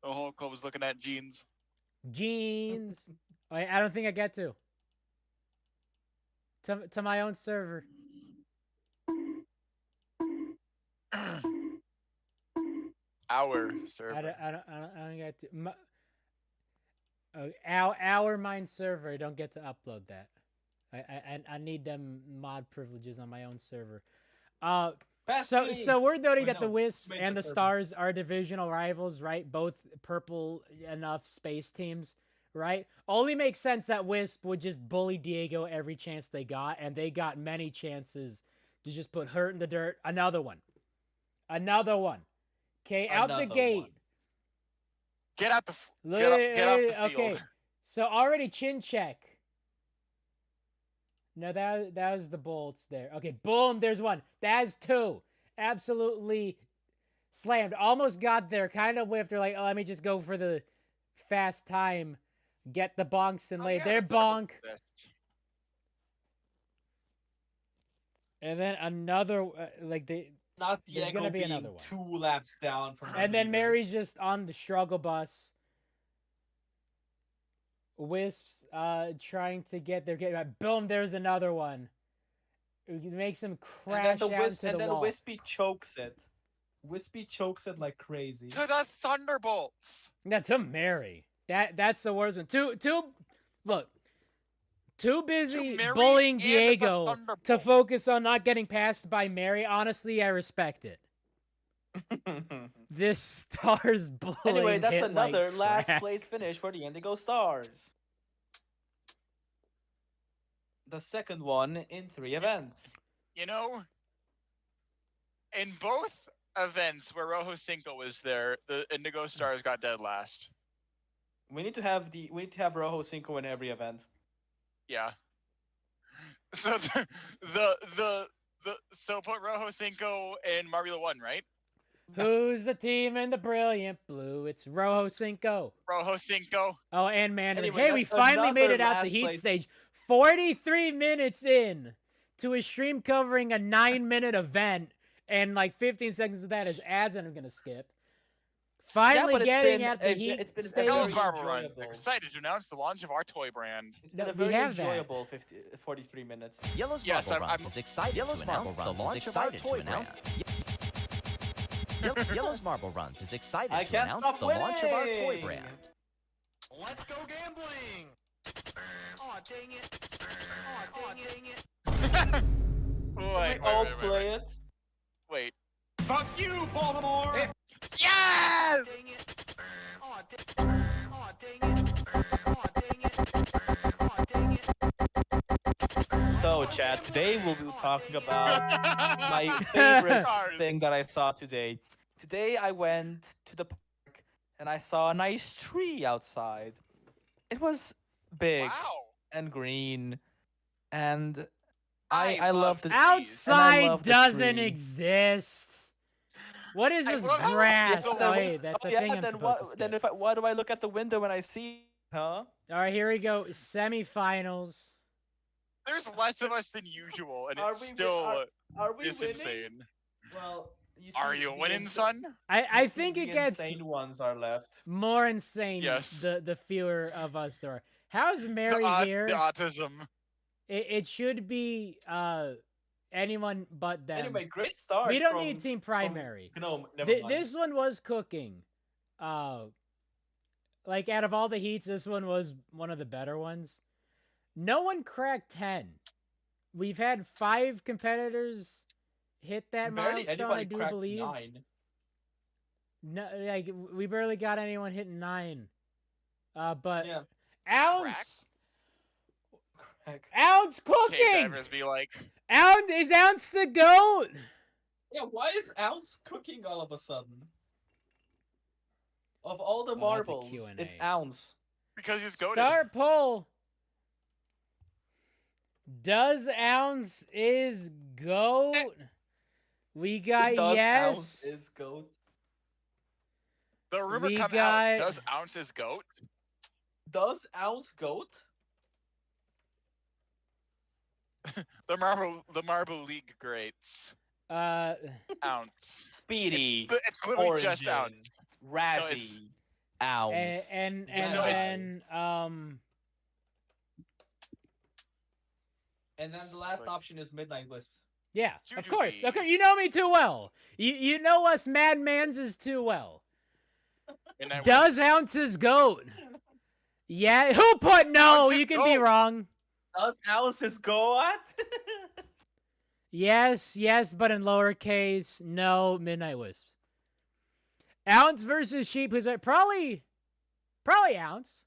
The whole club was looking at jeans. Jeans. I don't think I get to. To my own server. Our server. I don't get to. Our mine server. I don't get to upload that. I need them mod privileges on my own server. So we're noting that the Wisps and the Stars are divisional rivals, right? Both purple enough space teams, right? Only makes sense that Wisp would just bully Diego every chance they got, and they got many chances to just put Hurt in the dirt. Another one. Okay, out the gate. Get out the get off the field. Okay, so already chin check. No, that was the bolts there. Okay, boom, there's one. That's two. Absolutely slammed. Almost got there. Kind of whiffed. They're like, oh, let me just go for the fast time. Get the bonks and lay. They're bonk. And then another, Not there's Diego gonna be being another one. 2 laps down from. And then Mary's just on the struggle bus. Wisps trying to get their game. Boom, there's another one. It makes him crash down to the wall. And then Wispy chokes it. Wispy chokes it like crazy. To the Thunderbolts. That's a Mary. That's the worst one. Too busy bullying Diego to focus on not getting passed by Mary. Honestly, I respect it. This Stars bullying. Anyway, that's hit another like last crap. place finish for the Indigo Stars. The second one in 3 events. You know, in both events where Rojo Cinco was there, the Indigo Stars got dead last. We need to have Rojo Cinco in every event. Yeah. So so put Rojo Cinco in Marbula 1, right? Who's the team in the brilliant blue? It's Rojo Cinco. Rojo Cinco. Oh, and Mandarin. Anyway, Hey, we that's finally made another it out the last heat place. stage. 43 minutes in to a stream covering a 9-minute event, and like 15 seconds of that is ads that I'm gonna skip. Finally but it's getting been at the a- heat it's been a stage. Hell's very Marble Run. enjoyable. Excited to announce the launch of our toy brand. It's been No, a we very have that. enjoyable 43 minutes. Yellow's Yes, Marble I'm- Runs is excited to announce the launch of our toy brand. Yellow's Marble Runs is excited I to can't announce stop the launch of our toy winning! brand. Let's go gambling! Aw, dang it. Aw, dang it. Wait, All wait. play it. Wait. Fuck you, Baltimore! Yes! Dang it. Aw, dang it. Aw, dang it. Aw, dang it. Aw, dang it. So, chat, today we'll be talking about my favorite Cars. thing that I saw today. Today I went to the park and I saw a nice tree outside. It was big Wow. and green, and I I love loved the trees. Outside love the doesn't tree. exist. What is I this love how grass? people- Oh, wait, that's a thing I'm then supposed to what? skip. Then why do I look at the window when I see? Huh? All right, here we go. Semifinals. There's less of us than usual, and Are it's we- still Are we this winning? insane. Well, you Are see, you the winning, insa- son? I you see think the it gets insane ones are left. more insane Yes. the fewer of us there are. How's The, Mary here? the autism. It should be anyone but them. Anyway, great start. we don't from, need team from primary. Gnome. Never mind. This one was cooking. Like out of all the heats, this one was one of the better ones. No one cracked 10. We've had 5 competitors hit that Barely milestone, anybody I do cracked believe. 9. No, like we barely got anyone hitting 9. But Yeah. Ounce, Crack. Ounce Okay, cooking. divers be like, Ounce is Ounce the goat. Yeah, why is Ounce cooking all of a sudden? Of all the Oh, that's a marbles, Q&A. it's Ounce. because he's goaded. Start poll. Does Ounce is goat? We got Does yes. Ounce is goat? The rumor we come got- out, does Ounce's goat? Does Ounce goat? The Marble League greats. Ounce. Speedy, It's literally just Origin, Ounce. Razzie, Ounce. and No, it's- then And then the last option is Midnight Wisps. yeah, of course. Jujubee. Okay, you know me too well. You know us Mad Manses too well. And I Does Ounce's goat? Yeah, who put no? Ounce's You can be goat. wrong. Does Ounce is goat? Yes, but in lowercase, no Midnight Wisps. Ounce versus Sheep, who's better? Probably Ounce.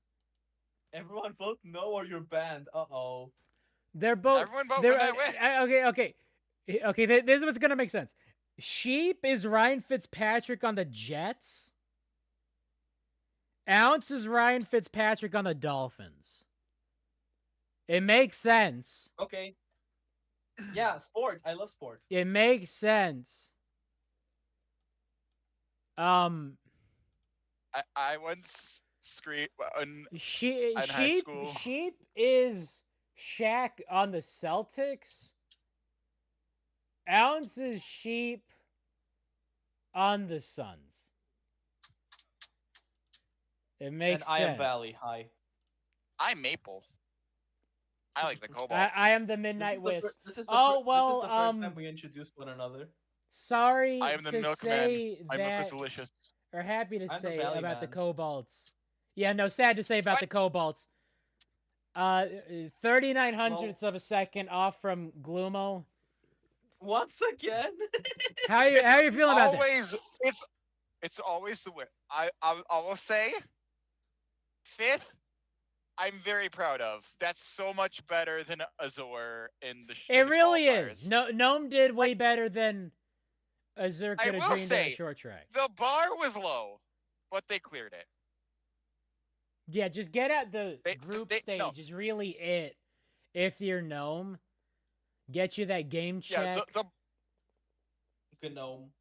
Everyone vote no or you're banned. Uh-oh. They're both. Everyone vote they're, Midnight Wisps. Okay. This is what's gonna make sense. Sheep is Ryan Fitzpatrick on the Jets. Ounce is Ryan Fitzpatrick on the Dolphins. It makes sense. Okay. Yeah, sport. I love sport. It makes sense. I once screamed in high Sheep school. is Shaq on the Celtics. Ounce is Sheep on the Suns. It makes and sense. I am Valley. Hi. I'm Maple. I like the Cobalt. I am the Midnight Wisp. This is the Oh, this well, is the first time we introduced one another. Sorry I am the to milkman. say My milk is that, delicious. or happy to I'm the say Valley about the Man. Cobalts. Yeah, no, sad to say about What? the Cobalts. 39 hundredths of a second off from Gloomo. Once again. How you feeling about that? Always, it's always the way. I will say, 5th. I'm very proud of. That's so much better than Azor in the. It in the really qualifiers. is. No, Gnome did way better than Azur I could have will dreamed at a say, short track. The bar was low, but they cleared it. Yeah, just get at the They- group they- stage no. is really it. If you're Gnome, get you that game check. Yeah, the Gnome.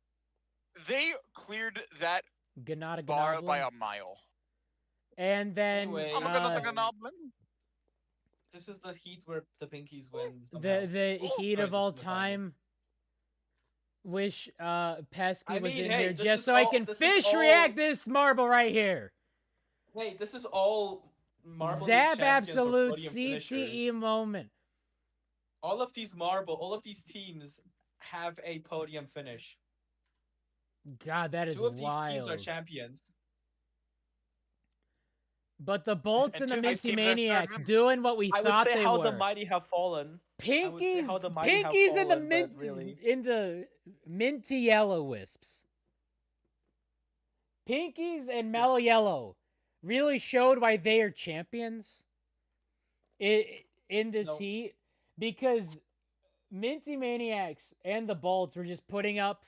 They cleared that Ganada bar by Ganoblin. a mile. And then Anyway, I'm a goblin. this is the heat where the Pinkies win. the Oh, heat of sorry, all this is the final. time. Wish Pesky I was mean, in hey, here this just is so I all- can this is fish all- react this marble right here. Hey, this is all Marble League Zap champions or absolute podium CTE finishers. moment. All of these teams have a podium finish. God, that is Two of these teams are wild. champions. But the Bolts And and the two of these Minty teams are third Maniacs members. doing what we I would thought say they how were. the mighty have fallen. I would say how the mighty have Pinkies in the fallen, mint but really. in the minty yellow wisps. Pinkies and mellow yellow really showed why they are champions in this No. heat, because Minty Maniacs and the Bolts were just putting up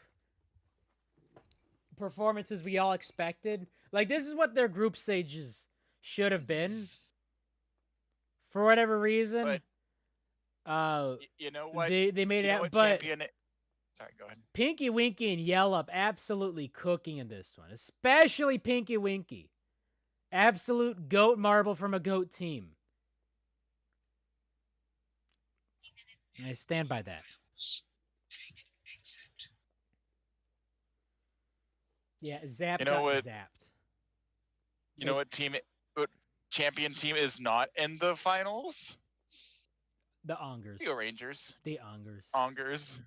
performances we all expected. Like, this is what their group stages should have been. For whatever reason, You know what? they made You it know out. what But champion? Sorry, go ahead. Pinky Winky and Yell Up absolutely cooking in this one, especially Pinky Winky. Absolute goat marble from a goat team. I stand by that. Yeah, Zap You know got what? zapped. You know what champion team is not in the finals? The Ongers. The Rangers. The Ongers. Ongers.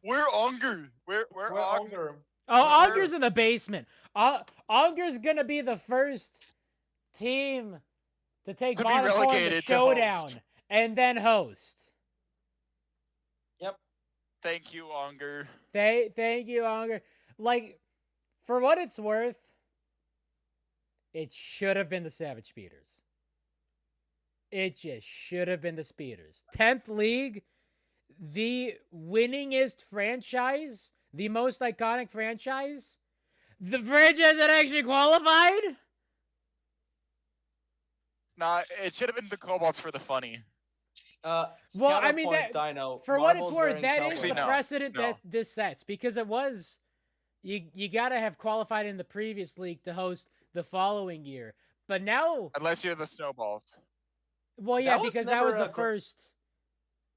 We're Onger. We're Onger. Oh, We're- Onger's in the basement. Onger's gonna be the first team to take To be bottom four in the relegated to Showdown host. and then host. Yep. Thank you, Onger. Thank you, Onger. Like, for what it's worth, it should have been the Savage Speeders. It just should have been the Speeders. 10th League, the winningest franchise, the most iconic franchise, the franchise that actually qualified? Nah, it should have been the Cobalts for the funny. Well, I mean, Dino, for what it's Marvel's worth, wearing that cowboy is the Actually, no, precedent no. that this sets, because it was, you got to have qualified in the previous league to host the following year. But now, Unless you're the Snowballs. well, yeah, was because that was never the a first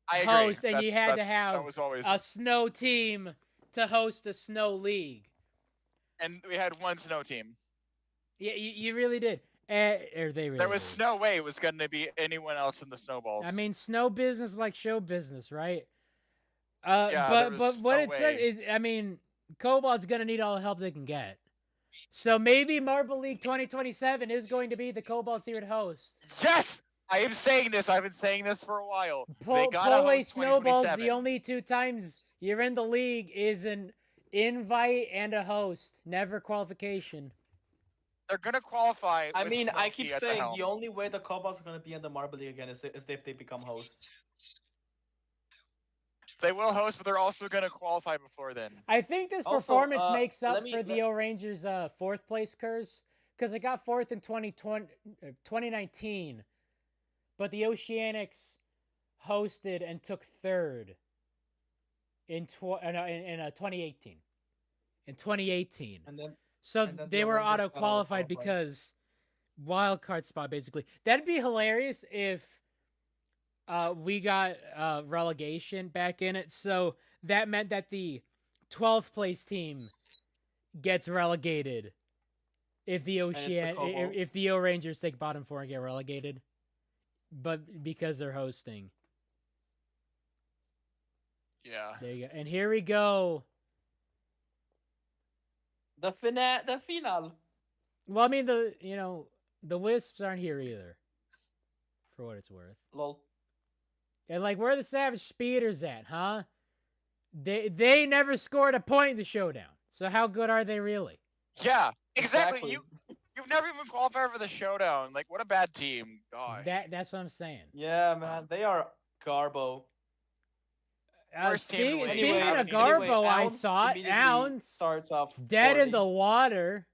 I agree. host, and you had to that have was always, a snow team to host a snow league. and we had one snow team. Yeah, you really did. Or they really There was did. no way it was going to be anyone else in the Snowballs. I mean, snow business like show business, right? Yeah, but there but was what no it said way. is, I mean, Cobalt's gonna need all the help they can get. So maybe Marble League 2027 is going to be the Cobalt's here to host. Yes! I am saying this. I've been saying this for a while. They gotta Pull a host snowballs. 2027. The only two times you're in the league is an invite and a host, never qualification. They're gonna qualify. I with mean, I Smokey keep at saying helm. the only way the Cobalt are going to be in the Marble League again is if they become hosts. They will host, but they're also gonna qualify before then. I think this Also, performance makes up let me- for the O Rangers' fourth place curse, because it got fourth in 2019, but the Oceanics hosted and took third in 2018. In 2018. And then So and then they the were Rangers got auto-qualified auto-qualified. because wild card spot, basically. That'd be hilarious if we got relegation back in it. So that meant that the 12th place team gets relegated if the it's the Cobalts. if the O Rangers take bottom four and get relegated, but because they're hosting. Yeah. There you go. And here we go. the final. Well, I mean, the Wisps aren't here either, for what it's worth. Lol. And like, where are the Savage Speeders at, huh? They never scored a point in the Showdown. So how good are they really? Yeah. Exactly. You've never even qualified for the Showdown. Like, what a bad team. Gosh. That's what I'm saying. Yeah, man, they are Garbo. Worst team in the league. Speaking Anyway, of Garbo, I Ounce thought immediately Ounce starts off dead in 40. the water.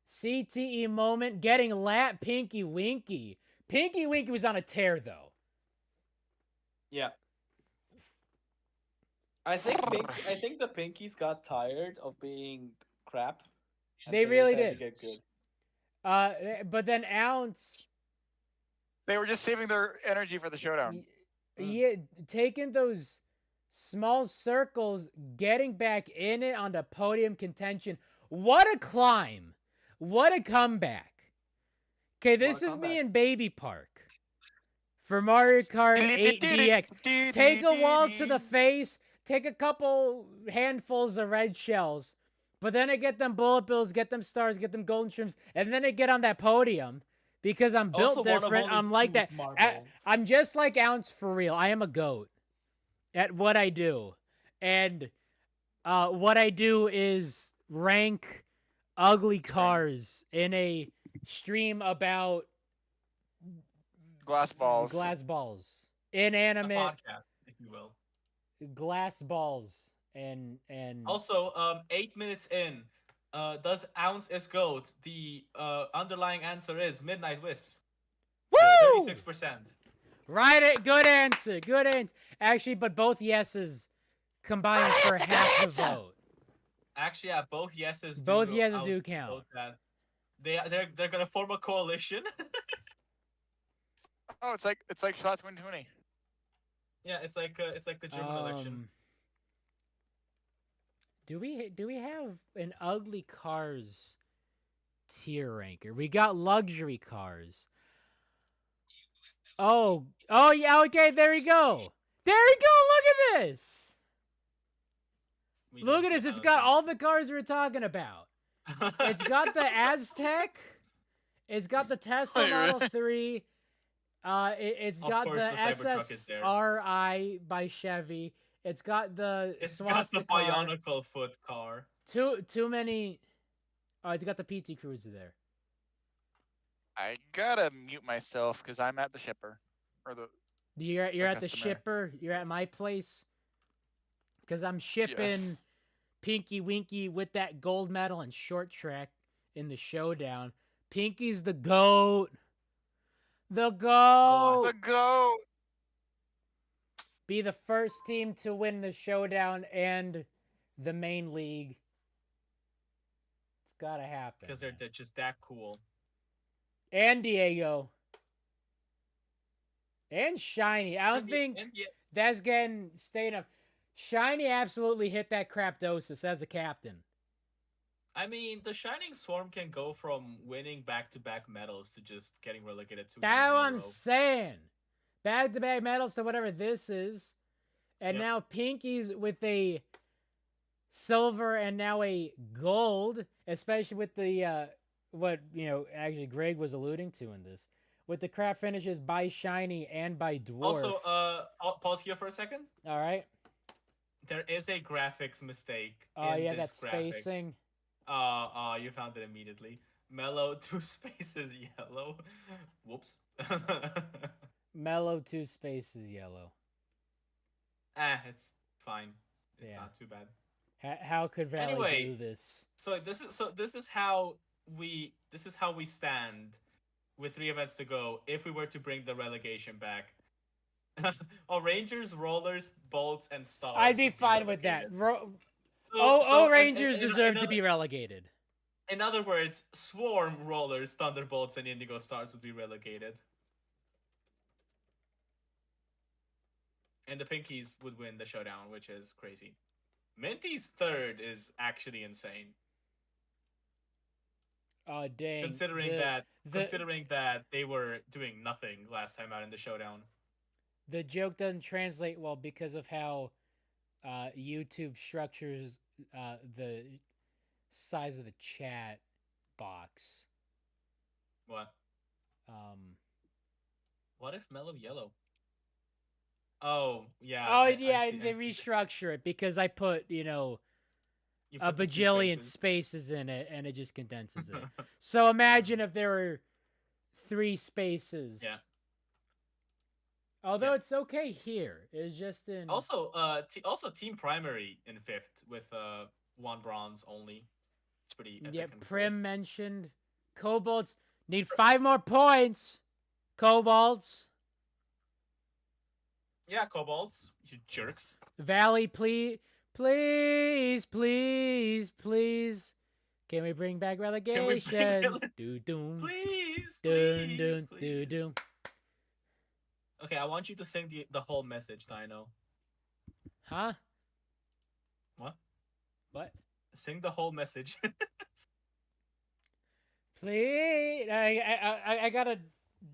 CTE moment, getting lapped. Pinky Winky. Pinky Winky was on a tear though. Yeah. I think the Pinkies got tired of being crap, and They so really decided did. to get good. But then Ounce, They were just saving their energy for the showdown. yeah, taking those small circles, getting back in it on the podium contention. What a climb! What a comeback! Okay, this is me in Baby Park for Mario Kart 8 DX. Take a wall to the face, take a couple handfuls of red shells, but then I get them bullet bills, get them stars, get them golden shrooms, and then I get on that podium because I'm built different. I'm like that. I'm just like Ounce for real. I am a goat at what I do. And what I do is rank ugly cars in a stream about Glass balls. glass balls, A inanimate podcast, if you will. glass balls, and Also, 8 minutes in, does Ounce is goat? The underlying answer is Midnight Wisps. woo! 36%. Right, good answer, good answer. Actually, but both yeses combined for half the vote. Actually, yeah, both yeses. Both yeses do count. That. They're gonna form a coalition. Oh, it's like Shots 2020. Yeah, it's like the German election. Do we have an ugly cars tier ranker? We got luxury cars. Oh yeah, okay, there we go. There we go. Look at this. Look at this. It's got all the cars we're talking about. It's got the Aztec. It's got the Tesla Model 3. It's got the SSRI by Chevy. It's got the swastika got the Bionicle foot car. Too many. Oh, it's got the PT Cruiser there. I gotta mute myself because I'm at the shipper, or the. You're at the shipper. You're at my place. Because I'm shipping Pinky Winky with that gold medal and short track in the showdown. Pinky's the GOAT. The GOAT. The GOAT. Be the first team to win the showdown and the main league. It's gotta happen. Because they're just that cool. And Diego. And Shiny. I don't think that's getting stayed up. Shiny absolutely hit that crapdosis as a captain. I mean, the Shining Swarm can go from winning back-to-back medals to just getting relegated 2 times That's in what a I'm row. saying. Back-to-back medals to whatever this is. And now Pinky's with a silver and now a gold, especially with the, what, actually Greg was alluding to in this. With the crap finishes by Shiny and by Dwarf. Also, pause here for a second. All right. There is a graphics mistake. Oh, in yeah, this that's graphic. spacing. You found it immediately. Mellow 2 spaces yellow. Whoops. Mellow 2 spaces yellow. It's fine. It's not too bad. How could Valley do this? So this is how we stand with 3 events to go if we were to bring the relegation back. Rangers, rollers, bolts, and stars. I'd be fine with that. Rangers deserve to be relegated. In other words, Swarm, rollers, thunderbolts, and indigo stars would be relegated. And the Pinkies would win the showdown, which is crazy. Minty's 3rd is actually insane. Oh, dang. Considering that they were doing nothing last time out in the showdown. The joke doesn't translate well because of how YouTube structures the size of the chat box. What? What if Mellow Yellow? Oh, yeah. They restructure it because I put, a bajillion spaces in it and it just condenses it. So imagine if there were 3 spaces. Yeah. Although it's okay here. It's just in... Also, Team Primary in 5th with 1 bronze only. It's pretty epic. Yeah, and Prim cool. mentioned Cobalts need 5 more points. Cobalts. Yeah, kobolds, you jerks. Valley, please, please, please, please. Can we bring back relegation? Do doom. Please, Dun please, dun please. do doom. Okay, I want you to sing the whole message, Dino. Huh? What? What? Sing the whole message. Please, I gotta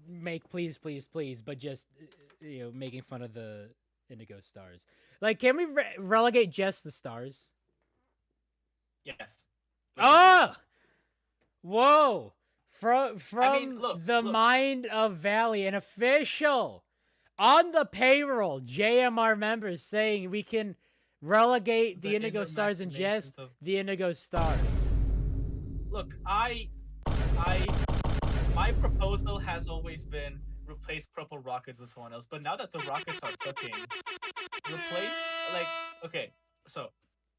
make please, please, please, but just making fun of the Indigo Stars. Like, can we relegate just the Stars? Yes. Oh! Whoa! From look, the look. mind of Valley, an official on the payroll, JMR members saying we can relegate the Indigo Stars and just the Indigo Stars. Look, my proposal has always been replace Purple Rocket with someone else, but now that the Rockets are cooking, okay, so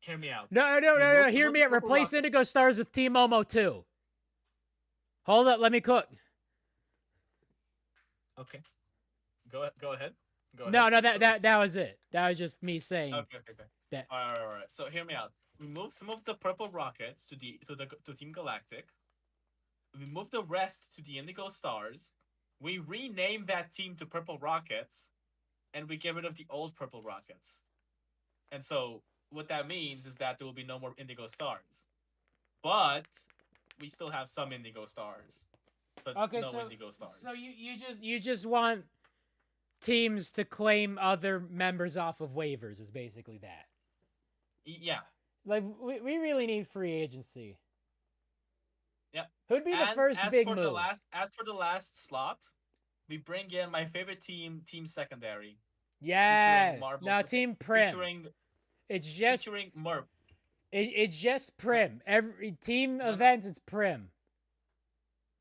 hear me out. No, hear me out. Replace Indigo Stars with Team Momo too. Hold up, let me cook. Okay. Go ahead. No, that was it. That was just me saying. Okay. That. All right. So hear me out. We move some of the Purple Rockets to Team Galactic. We move the rest to the Indigo Stars. We rename that team to Purple Rockets, and we get rid of the old Purple Rockets. And so what that means is that there will be no more Indigo Stars, but we still have some Indigo Stars, but no Indigo Stars. So you just want teams to claim other members off of waivers is basically that. Yeah. Like we really need free agency. Yep. Who'd be the first big move? As for the last slot, we bring in my favorite team, Team Secondary. Yes. Now Team Prim. Featuring Merp. It's just Prim. Every team events, it's Prim.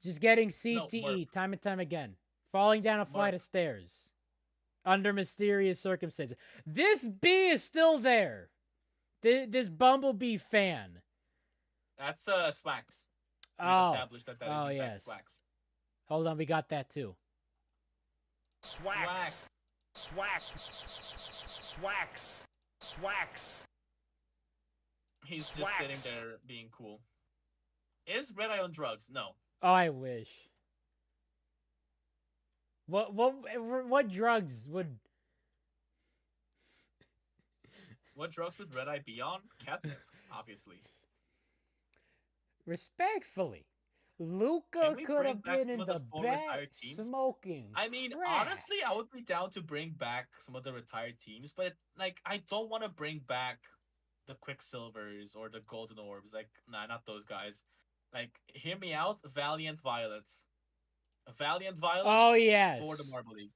Just getting CTE time and time again. Falling down a flight of stairs. Under mysterious circumstances. This bee is still there. This Bumblebee fan. That's Swax. We've established that is yes. Swax. Hold on, we got that too. Swax. He's just sitting there being cool. Is Red Eye on drugs? No. Oh, I wish. What drugs would... What drugs would Red Eye be on? Catnip, obviously. Respectfully, Luca could have been in the back smoking. I mean, crack. honestly, I would be down to bring back some of the retired teams, but I don't want to bring back the Quicksilvers or the Golden Orbs. Like, nah, not those guys. Like, hear me out. Valiant Violets. Valiant Violets. Oh yes. For the Marble League.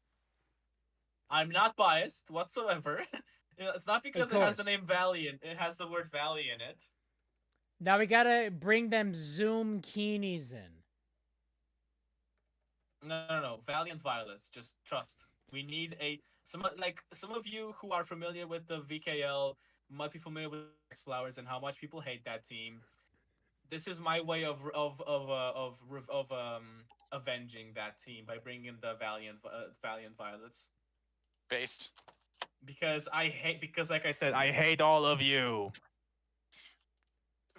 I'm not biased whatsoever. It's not because it has the name Valiant. It has the word Valley in it. Now we gotta bring them Zoom Keenies in. No. Valiant Violets. Just trust. We need some of you who are familiar with the VKL might be familiar with X Flowers and how much people hate that team. This is my way of avenging that team by bringing in the Valiant Violets. Based. Because like I said, I hate all of you.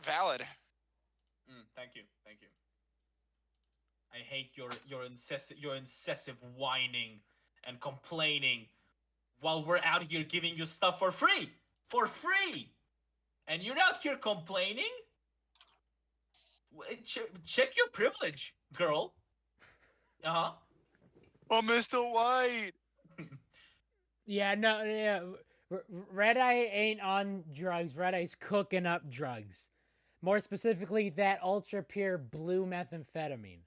Valid. Thank you. I hate your incessive whining and complaining while we're out here giving you stuff for free, and you're out here complaining. Check your privilege, girl. Oh, Mr. White. Yeah. Red Eye ain't on drugs. Red Eye's cooking up drugs. More specifically, that ultra pure blue methamphetamine.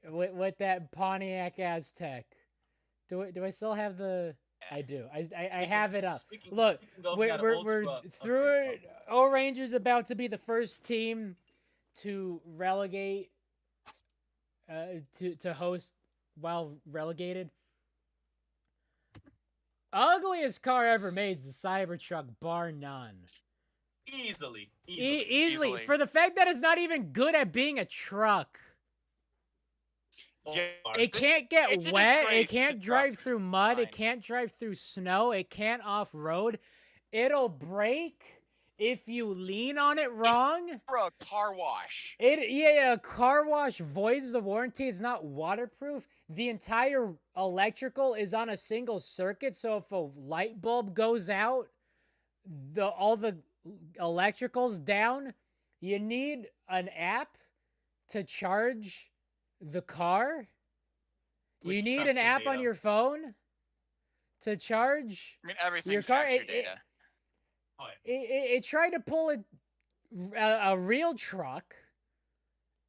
With that Pontiac Aztec. Do I still have the... I do. I have it up. Look, we're through it. O-Rangers about to be the first team to relegate, to host while relegated. Ugliest car ever made is the Cybertruck, bar none. Easily. For the fact that it's not even good at being a truck. Yeah, It can't get it's a wet. disgrace It to can't truck drive through mud. It design. can't drive through snow. It can't off-road. It'll break if you lean on it wrong. For a car wash. Yeah, a car wash voids the warranty. It's not waterproof. The entire electrical is on a single circuit, so if a light bulb goes out, all the electrical's down. You need an app to charge the car. You Which need tracks an your app on data. your phone to charge I mean, everything your car. tracks your data. It tried to pull a real truck,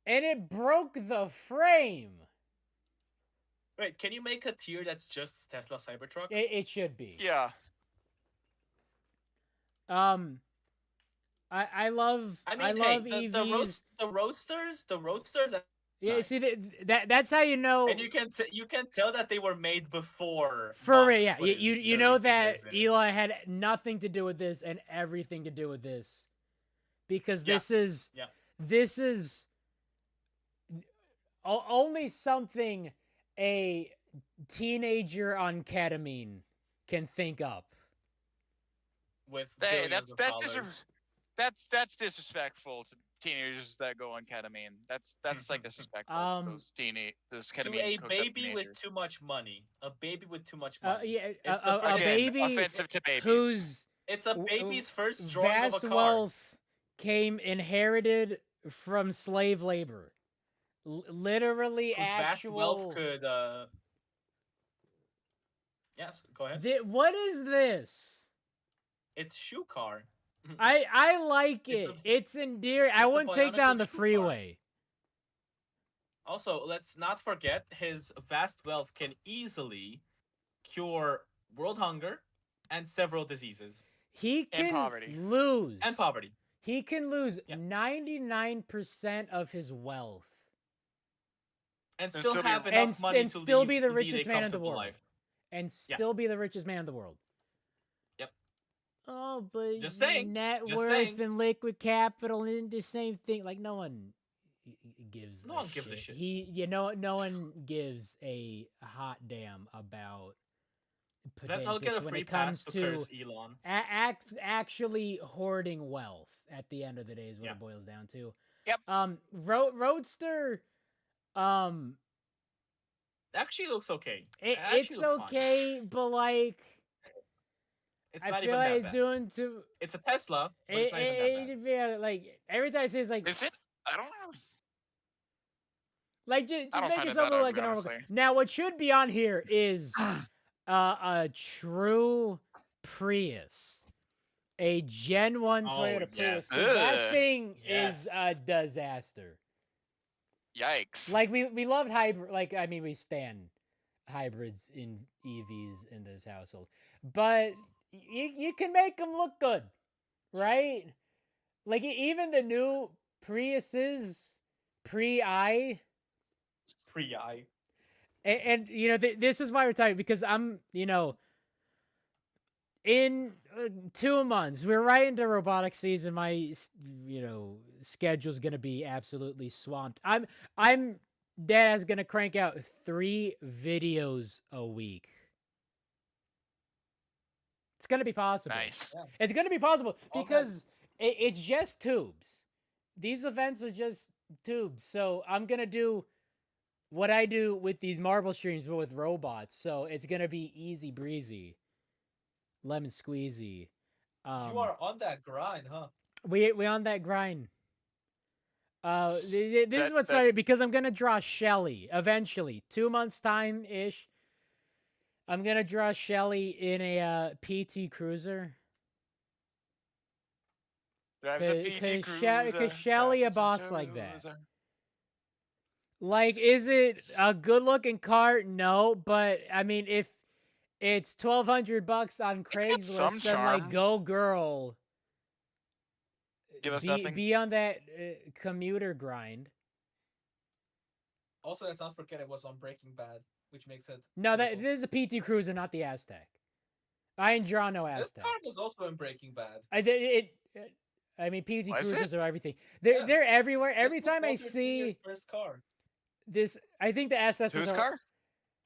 and it broke the frame. Wait, can you make a tier that's just Tesla Cybertruck? It should be. Yeah. I love. I mean, I love hey, EVs. the roadsters. Yeah, nice. see that's how you know. And you can tell that they were made before. For Musk yeah, put his you dirty know that fingers in it. Elon had nothing to do with this and everything to do with this, because Yeah. this is only something a teenager on ketamine can think up. With Hey, billions of dollars. that's disrespectful to teenagers that go on ketamine. That's like disrespectful to those To ketamine. a coked up baby with teenagers. too much money. A baby with too much money. Yeah, It's the a freaking- Again, baby offensive to baby. whose It's a baby's first drawing vast of a car. wealth came inherited from slave labor. Literally Whose vast actual wealth could. Yes, go ahead. What is this? It's shoe car. I like It's it. a- It's endearing. I it's a wouldn't take down bionicle the shoe car. freeway. Also, let's not forget his vast wealth can easily cure world hunger and several diseases He can poverty. lose. and poverty. He can lose Yeah. 99% of his wealth. And still still be- have And enough s- money and to still leave- be the to lead a richest man in the comfortable world. life. And Yeah. still be the richest man in the world. Yep. Oh, but Just saying. net Just worth saying. and liquid capital and the same thing. Like no one gives. No one gives a shit. No one gives a hot damn about. Let's all get a potatoes when free it comes pass to curse Elon. actually hoarding wealth at the end of the day is what Yeah. it boils down to. Yep. Roadster. Actually looks okay. It's looks fine. okay, but like It's I not feel even like that it's bad. doing too. It's a Tesla, but it's not even that bad. Yeah, like every time I say it's like Is it? I don't know. just I don't make find it it something that like an ugly, normal. honestly. Now, what should be on here is a true Prius, a Gen 1 Oh, Toyota Prius. yes. 'Cause that Ugh. thing Yes. is a disaster. Yikes. Like we loved hybrid. Like I mean, we stand hybrids in EVs in this household, but you can make them look good, right? Like even the new Priuses pre-I. Pre-I. And you know, this is why we're talking, because I'm, in 2 months, we're right into robotic season. My, schedule's gonna be absolutely swamped. I'm dead ass gonna crank out 3 videos a week. It's gonna be possible. Nice. It's gonna be possible All because it's just tubes. These events are just tubes. So I'm gonna do what I do with these marble streams, but with robots. So it's gonna be easy breezy, lemon squeezy. You are on that grind, huh? We on that grind. This is That- what started because I'm gonna draw Shelly eventually. 2 months time ish. I'm gonna draw Shelly in a PT Cruiser. Drives a PT Cruiser, Cause Shelly a drives boss like that. Cruiser. Like, is it a good looking car? No, but I mean, if it's $1,200 on got some Craigslist, then like, charm. go girl. Give us be, nothing. Be on that commuter grind. Also, let's not forget it was on Breaking Bad, which makes it. No, beautiful. this is a PT Cruiser, not the Aztec. I ain't draw no This Aztec. car was also in Breaking Bad. I mean, PT Was it? Cruisers are everything. Yeah. They're everywhere. This Every was time I Walter Jr.'s see first car. this I think the SSR Whose car?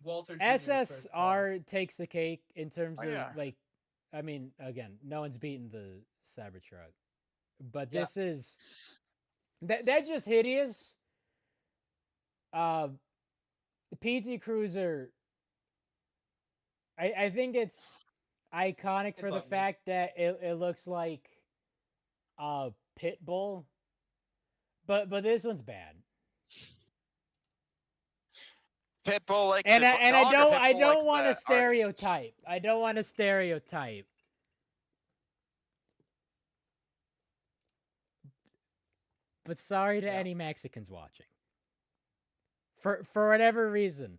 Walter Jr.'s first car. SSR takes the cake in terms Oh, of yeah. like, I mean, again, no one's beaten the Cybertruck, but Yeah. this is that's just hideous. The PT Cruiser, I think it's iconic for It's the ugly. fact that it looks like a pit bull, but this one's bad. Pitbull like And the I dog, or don't Pitbull like want to the artist? stereotype. I don't want to stereotype. But sorry to Yeah. any Mexicans watching. For whatever reason.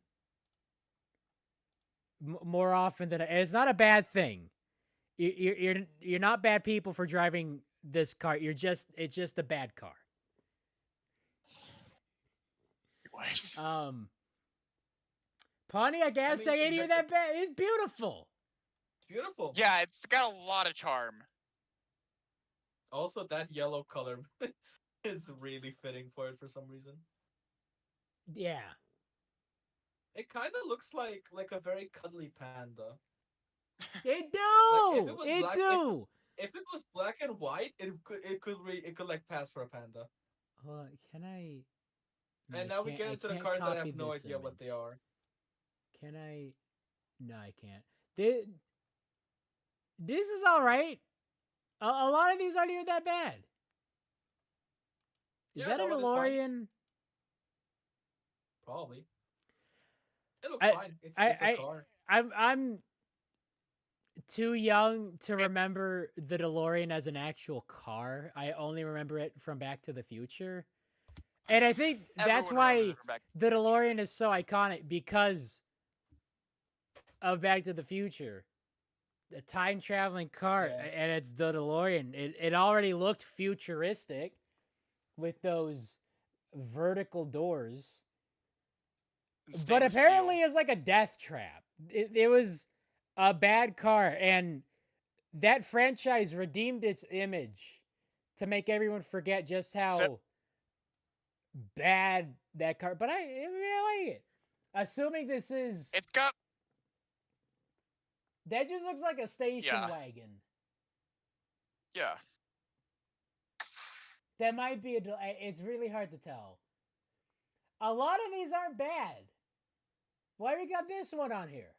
More often than and it's not a bad thing. You're not bad people for driving this car. It's just a bad car. What? Pontiac gas mean, tank it's ain't even that bad. It's beautiful. It's beautiful. Yeah, it's got a lot of charm. Also, that yellow color is really fitting for it for some reason. Yeah. It kind of looks like a very cuddly panda. It do. Like, if it was it black- do. If it was black and white, it could like pass for a panda. Can I? No, And I now we can't- get I into the can't cars that I copy have no this idea what image. they are. Can I? No, I can't. This is all right. A lot of these aren't even that bad. Is Yeah, that a that one is fine. DeLorean? Probably. It looks I- fine. It's a car. I'm too young to remember the DeLorean as an actual car. I only remember it from Back to the Future. And I think that's Everyone remembers why it from back. the DeLorean is so iconic, because of Back to the Future. A time traveling car, Yeah. and it's the DeLorean. It already looked futuristic with those vertical doors. But Stainless steel. apparently it's like a death trap. It was a bad car, and that franchise redeemed its image to make everyone forget just how bad that car. But I really like it. Assuming this is It's got that just looks like a station Yeah. wagon. yeah. That might be it's really hard to tell. A lot of these aren't bad. Why we got this one on here?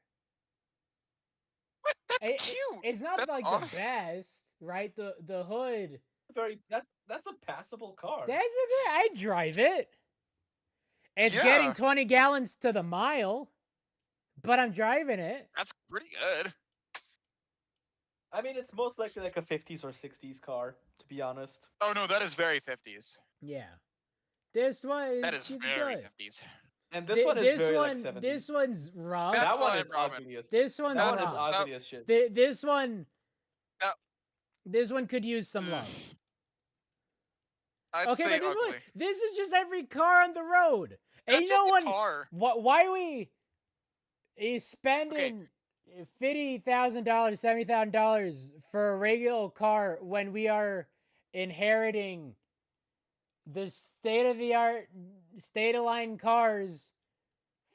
What? That's It- cute. It's not That's like awesome. the best, right? The hood. That's a passable car. That's a good. I drive it. It's Yeah. getting 20 gallons to the mile, but I'm driving it. That's pretty good. I mean, it's most likely like a 50s or 60s car, to be honest. Oh no, that is very 50s. Yeah. This one That is it's very good. 50s. And this one is very one, like 70s. This one's rough. That's that one why is I'm Robin. ugly as This one's that one is rough. ugly as shit. This one. That- This one could use some love. I'd Okay, say but ugly. this is just every car on the road. And That's you know just when a car. why we is spending $50,000, $70,000 for a regular car when we are inheriting the state-of-the-art, state-of-line cars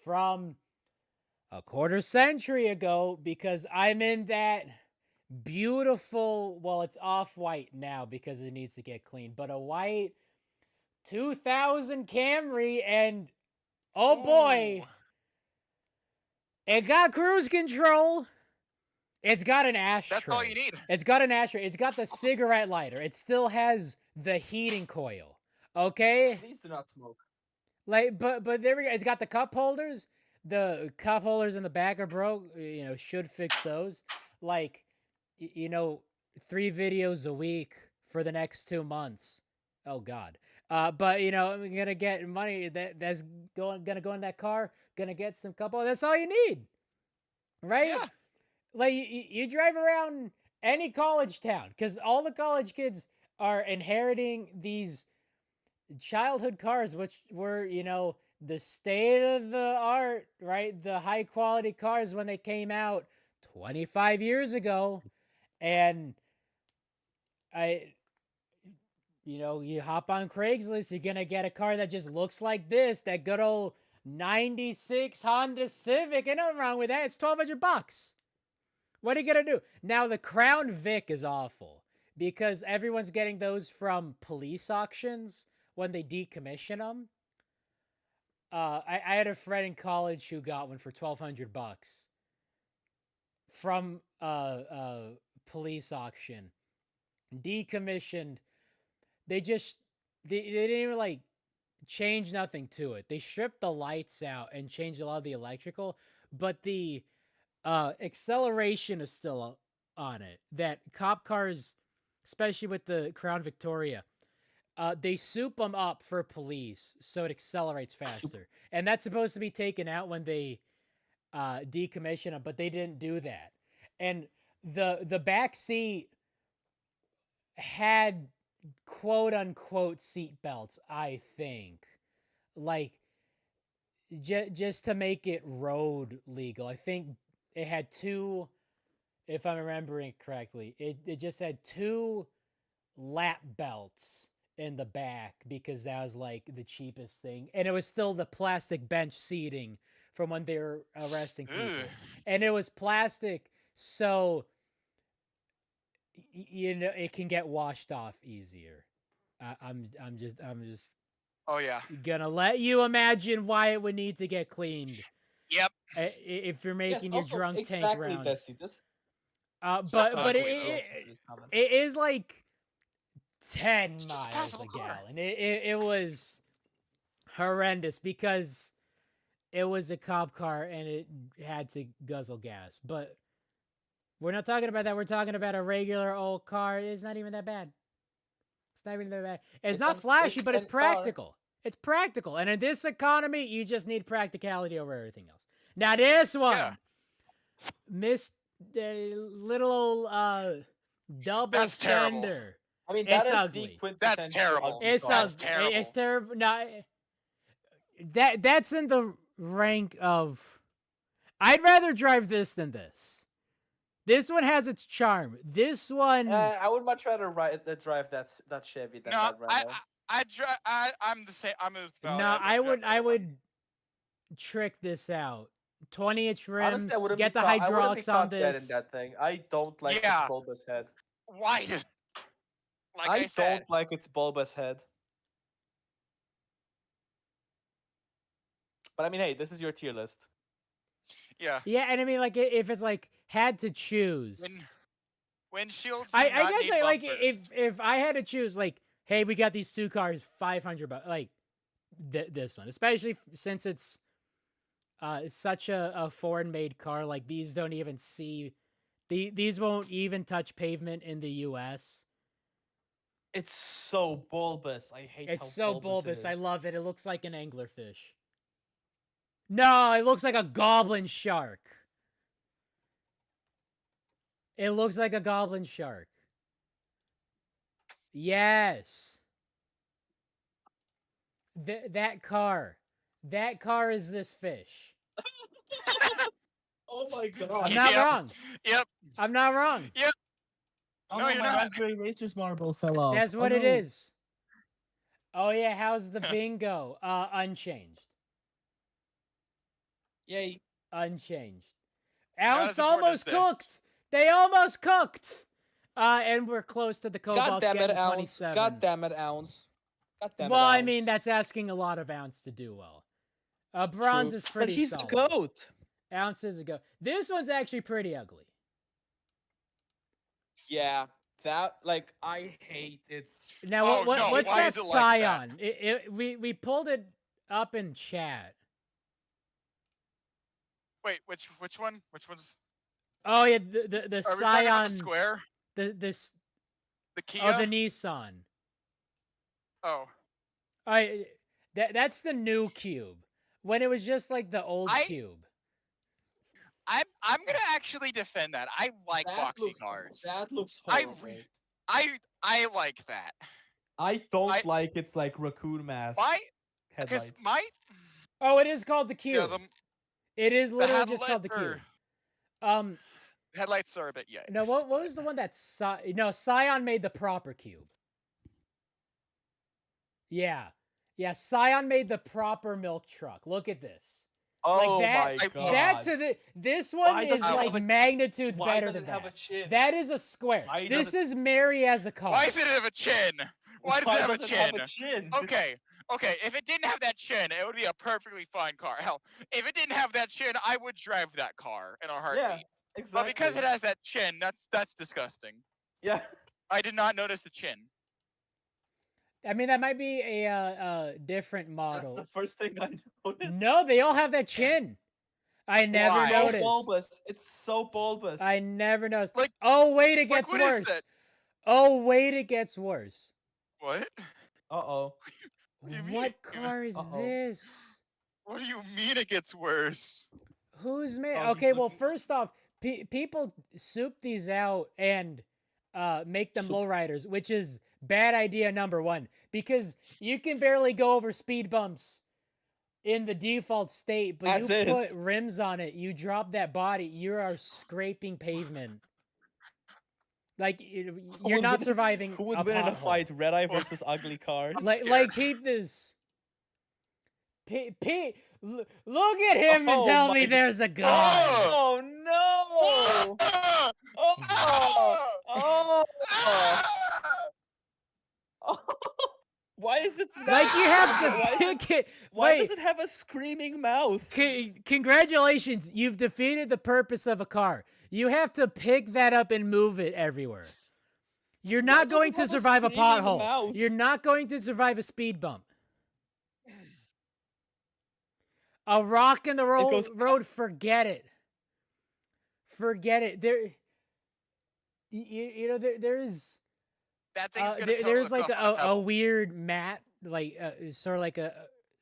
from a quarter century ago, because I'm in that beautiful, well, it's off-white now because it needs to get cleaned, but a white 2000 Camry, and oh boy, Ooh. it got cruise control. It's got an ashtray. That's all you need. It's got an ashtray. It's got the cigarette lighter. It still has the heating coil. Okay? Please do not smoke. Like, but there we go. It's got the cup holders. The cup holders in the back are broke. You know, should fix those. Like, 3 videos a week for the next 2 months. Oh God. But I'm gonna get money that's gonna go in that car. Gonna get some couple. That's all you need, right? Yeah. Like you drive around any college town, because all the college kids are inheriting these childhood cars, which were the state of the art, right? The high quality cars when they came out 25 years ago, and you hop on Craigslist, you're gonna get a car that just looks like this, that good old 96 Honda Civic. Ain't nothing wrong with that. It's $1,200. What are you gonna do? Now the Crown Vic is awful because everyone's getting those from police auctions when they decommission them. I had a friend in college who got one for $1,200 from police auction, decommissioned. They didn't even like change nothing to it. They stripped the lights out and changed a lot of the electrical, but the acceleration is still on it. That cop cars, especially with the Crown Victoria, they soup them up for police so it accelerates faster. And that's supposed to be taken out when they decommission them, but they didn't do that. And the back seat had quote unquote seat belts, I think, like just to make it road legal. I think it had two, if I'm remembering correctly, it just had two lap belts in the back because that was like the cheapest thing, and it was still the plastic bench seating from when they were arresting people. And it was plastic, so it can get washed off easier. I'm just Oh yeah. gonna let you imagine why it would need to get cleaned. Yep. If you're making Yes, your also, drunk tank exactly, rounds. Desi. This But ugly, it is like 10 It's just a miles a passable car. gallon. It was horrendous because it was a cop car and it had to guzzle gas. But we're not talking about that. We're talking about a regular old car. It's not even that bad. It's not even that bad. It's not flashy, but it's practical. It's practical. And in this economy, you just need practicality over everything else. Now this one, little old double That's terrible. fender. I mean, It's that is ugly. the quintessential That's terrible. ugly It's car. That's terrible. It's terrible. No, that's in the rank of. I'd rather drive this than this. This one has its charm. This one. I would much rather drive that Chevy than No, that Renault. I'm the same. I'm with Valley. No, I'd rather drive the I other one. would trick this out. 20-inch rims. Honestly, I wouldn't Get be the caught, I wouldn't be hydraulics on caught dead this. in that thing. I don't like Yeah. its bulbous head. Why? Like I I said, don't like its bulbous head. But I mean, hey, this is your tier list. yeah. Yeah, and I mean, like, if it's like had to choose. Windshields. I do not guess need like bumpers. if I had to choose, like, hey, we got these two cars, $500, like this one, especially since it's such a foreign-made car. Like these don't even see, these won't even touch pavement in the U.S. It's so bulbous. I hate It's how so bulbous. I it is. love it. It looks like an anglerfish. No, it looks like a goblin shark. It looks like a goblin shark. Yes. That car is this fish. Oh my god. I'm not Yep. wrong. Yep. I'm not wrong. Oh No, no, you're my not. Raspberry Racers marble fell off. That's what oh, it no. is. Oh yeah, how's the bingo? Unchanged. Yay. Unchanged. Not Ounce as important almost as this. cooked. They almost cooked. And we're close to the God Cobalt's damn it, getting Ounce. 27. God damn it, Ounce. God damn it, Well, I Ounce. mean, that's asking a lot of Ounce to do well. Bronze True. is pretty But he's solid. the GOAT. Ounce is a go. This one's actually pretty ugly. Yeah. That, like, I hate its... Now, Oh, no, what's why that is it like that? Scion? We pulled it up in chat. Wait, which one? Which one's? Oh yeah, the Are we talking about Scion, the square? the The oh Kia? the Nissan. Oh. That's the new Cube. When it was just like the old I- Cube. I'm gonna actually defend that. I like boxy cars. That looks I horrible. re- I like that. I don't I- like its like raccoon mask Why? Because headlights. my Oh, it is called the Cube. yeah, It is the literally just called headlight the Cube. headlights are a bit yikes. No, what was the one that Scion made the proper Cube? Yeah. Yeah, Scion made the proper milk truck. Look at this. Oh like that, my god. That's this one Why is does it like have a- magnitudes Why better does than it have a that. chin? That is a square. Why This does is Mary as a car. Why does it have a chin? Why does it have a does chin? chin? Okay, okay. If it didn't have that chin, it would be a perfectly fine car. Hell, if it didn't have that chin, I would drive that car in a heartbeat. Yeah, exactly. But because it has that chin, that's disgusting. Yeah. I did not notice the chin. I mean, that might be a different That's model. the first thing I noticed. No, they all have that chin. I never Why? It's so noticed. bulbous. It's so bulbous. I never noticed. Like- oh wait, it gets what is worse. that? Oh wait, it gets worse. What? Uh-oh. do you mean? What car is Uh-oh. this? What do you mean it gets worse? Who's made? Oh, he's Okay, well, looking- first off, people soup these out and make them Soup. lowriders, which is bad idea number one, because you can barely go over speed bumps in the default state, but As you is. put rims on it, you drop that body, you are scraping pavement. Like you're would not win- surviving. Who would a win in a pothole. fight? Red Eye versus Ugly Cars? I'm Like scared. peep this. Look at him and Oh tell my me God. there's a gun. Oh no! Ah! Oh! Ah! Oh! Ah! Why is it Like you have Why to is it- pick it. Why Wait, does it have a screaming mouth? congratulations, you've defeated the purpose of a car. You have to pick that up and move it everywhere. You're Why not does going it to have a survive a screaming pothole. mouth? You're not going to survive a speed bump. A rock in the goes- road, forget it. Forget it. There's That thing's gonna there's total like the cuff on a pebble. weird mat, like sort of like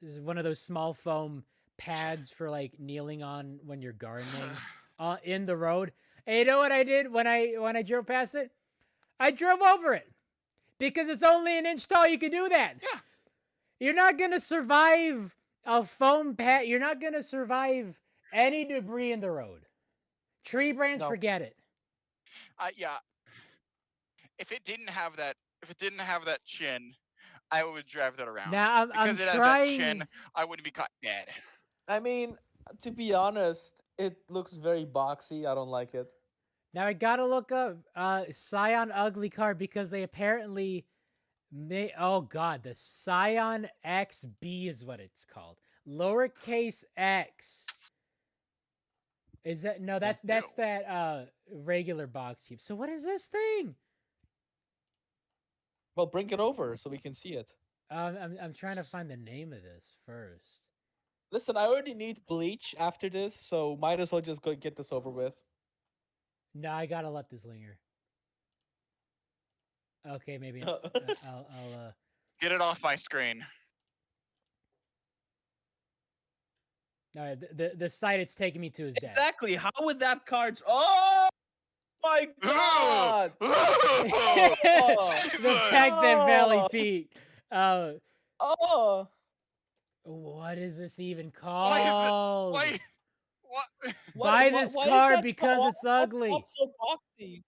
is one of those small foam pads for like kneeling on when you're gardening in the road. And you know what I did when I drove past it? I drove over it because it's only an inch tall. You can do that. Yeah. You're not gonna survive a foam pad. You're not gonna survive any debris in the road. Tree branch, No. forget it. Yeah. If it didn't have that chin, I would drive that around. Now I'm because it has that trying. chin, I wouldn't be caught dead. I mean, to be honest, it looks very boxy. I don't like it. Now I gotta look up Scion Ugly Car because they apparently oh god, the Scion XB is what it's called. Lowercase x. Is that no, that's that regular box cube. So what is this thing? Well, bring it over so we can see it. I'm trying to find the name of this first. Listen, I already need bleach after this, so might as well just go get this over with. No, I gotta let this linger. Okay, maybe I'll Get it off my screen. all right, the site it's taking me to is dead. Exactly. How would that card? Oh my god! The Jesus. fact that Valley Oh. Pete. Oh! What is this even Why is it? called? Why? What? Buy this why is car that because why- it's why- ugly. why so boxy?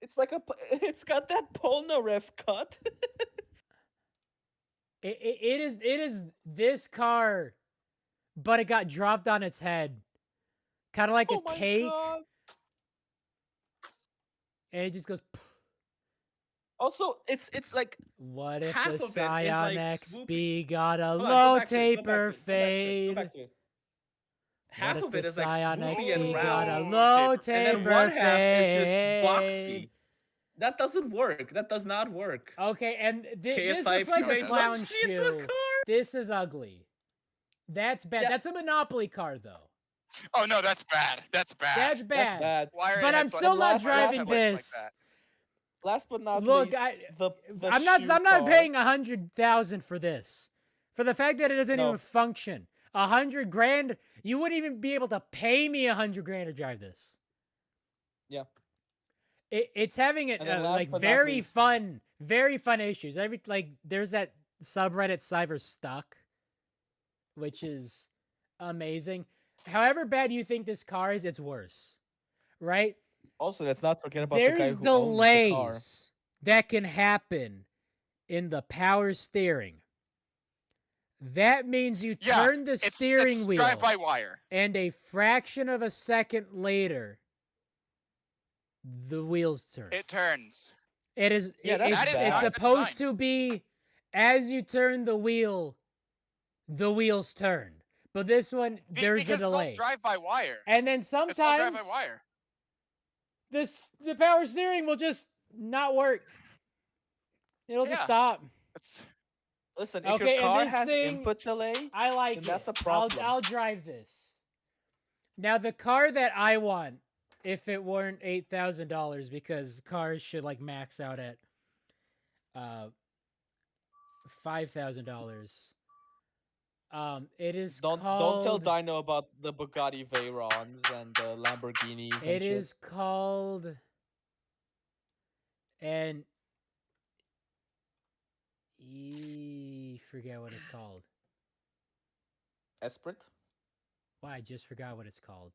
It's like it's got that Polnareff cut. It is this car, but it got dropped on its head, kind of like Oh a my cake, God. and it just goes. Also, it's like What if half the of it is, Scion like, XB got a Hold on, low go back to it, go back to taper it, go back to it, fade? go back to it. Half What of if it the is like Scion swoopy XB and got a round, low taper and then taper one half is just fade? boxy. That doesn't work. That does not work. Okay, and this KSI looks like a made clown lunch me into a shoe. car. This is ugly. That's bad. Yeah. That's a Monopoly car, though. Oh no, that's bad. That's bad. That's bad. That's bad. Why are But I'm headlights- still not why are driving headlights this. Like that? Last but not Look, least, the I'm not shoe car. paying 100,000 for this. For the fact that it doesn't No. even function. 100 grand, you wouldn't even be able to pay me 100 grand to drive this. Yeah. It's having it And then last like but not very least- fun issues. There's that subreddit Cyber Stuck, which is amazing. However bad you think this car is, it's worse. Right? Also, let's not forget about the guy There's who owns the car. delays that can happen in the power steering. That means you Yeah, turn the steering it's wheel, drive-by-wire. and a fraction of a second later, the wheels turn. It turns. It is. Yeah, that's it's bad. supposed to be as you turn the wheel, the wheels turn. But this one, there's a Because it's all delay. drive-by-wire. And then It's all sometimes drive-by-wire. the power steering will just not work. It'll just Yeah. stop. It's Listen, if Okay, your and car this has thing, input delay, I like then it. that's a problem. I'll drive this. Now the car that I want, if it weren't $8,000, because cars should like max out at $5,000. It is Don't tell Dino about the Bugatti Veyrons and the Lamborghinis and It shit. is called an forget what it's called. Esprit? Why, I just forgot what it's called.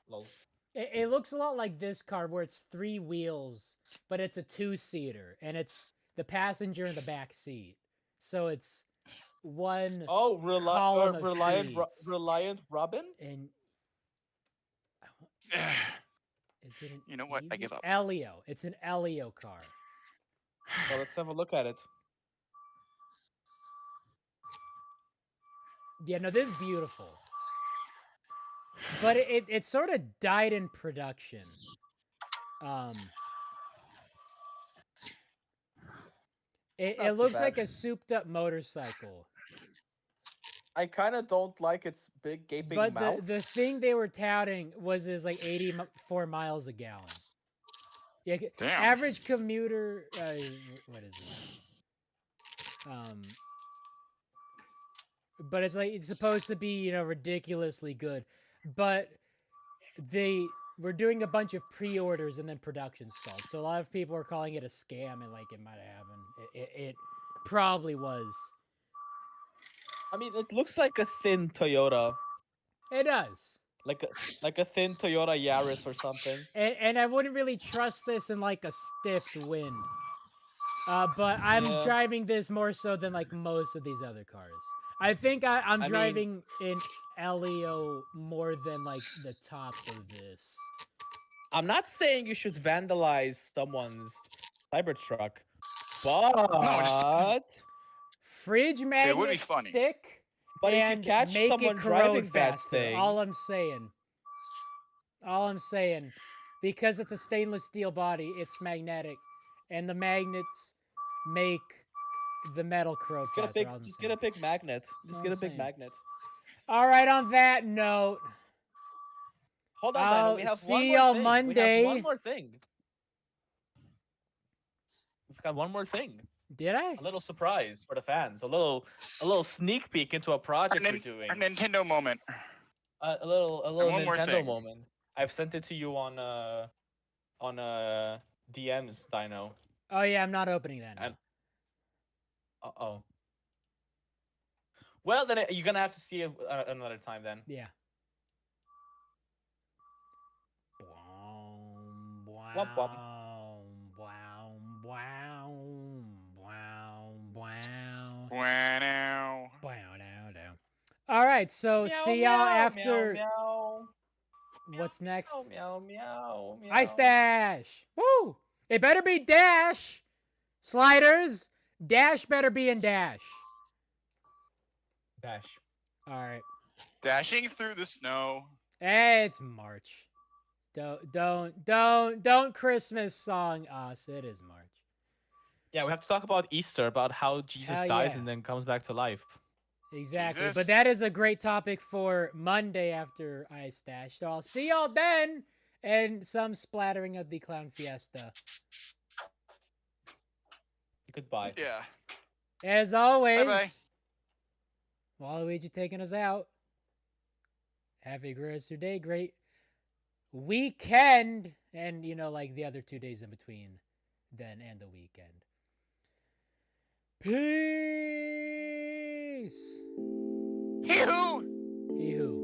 Lol. It looks a lot like this car where it's 3 wheels, but it's a 2-seater, and it's the passenger in the back seat. So it's one Oh, column of seats. Reliant Robin? And is it an You know what? I give up. Elio. It's an Elio car. Well, let's have a look at it. Yeah, no, this is beautiful. But it sort of died in production. It looks like a souped up motorcycle. I kind of don't like its big gaping But mouth. the thing they were touting was is like 84 miles a gallon. Yeah, Damn. average commuter. What is this? But it's like it's supposed to be ridiculously good, but they were doing a bunch of pre-orders and then production stalled. So a lot of people are calling it a scam, and like it might have happened. It probably was. I mean, it looks like a thin Toyota, It does. like a thin Toyota Yaris or something. And I wouldn't really trust this in like a stiffed wind. But I'm Yeah. driving this more so than like most of these other cars. I think I'm driving in Elio more than like the top of this. I'm not saying you should vandalize someone's Cybertruck, but Fridge magnet would be funny. stick. But if you and catch make someone it corrode driving that faster. thing- All I'm saying. Because it's a stainless steel body, it's magnetic, and the magnets make the metal corrode faster. just get a big magnet. Just All get I'm a big saying. magnet. All right. On that note, Hold on, Dino. I'll We have see one more y'all thing. Monday. We have one more thing. We've got one more thing. Did I? A little surprise for the fans. A little sneak peek into a project we're doing. A Nintendo moment. A little one more Nintendo thing. moment. I've sent it to you on DMs, Dino. Oh yeah, I'm not opening that now. And- Uh-oh. Well, then you're gonna have to see it another time then. Yeah. Womp womp. Wow. All right, so Meow, see y'all meow, after. Meow, What's next? meow, meow, meow. Ice Dash. Woo! It better be Dash. Sliders. Dash better be in Dash. Dash. All right. Dashing through the snow. Hey, it's March. Don't Christmas song us. It is March. Yeah, we have to talk about Easter, about how Jesus Hell dies yeah. and then comes back to life. Exactly. Jesus. But that is a great topic for Monday after Ice Dash. So I'll see y'all then, and some splattering of the Clown Fiesta. Goodbye. Yeah. As always, Bye-bye. Waluigi taking us out. Have a great rest of your day, great weekend, and like the other 2 days in between then and the weekend. Peace. Hee-hoo! Hee-hoo.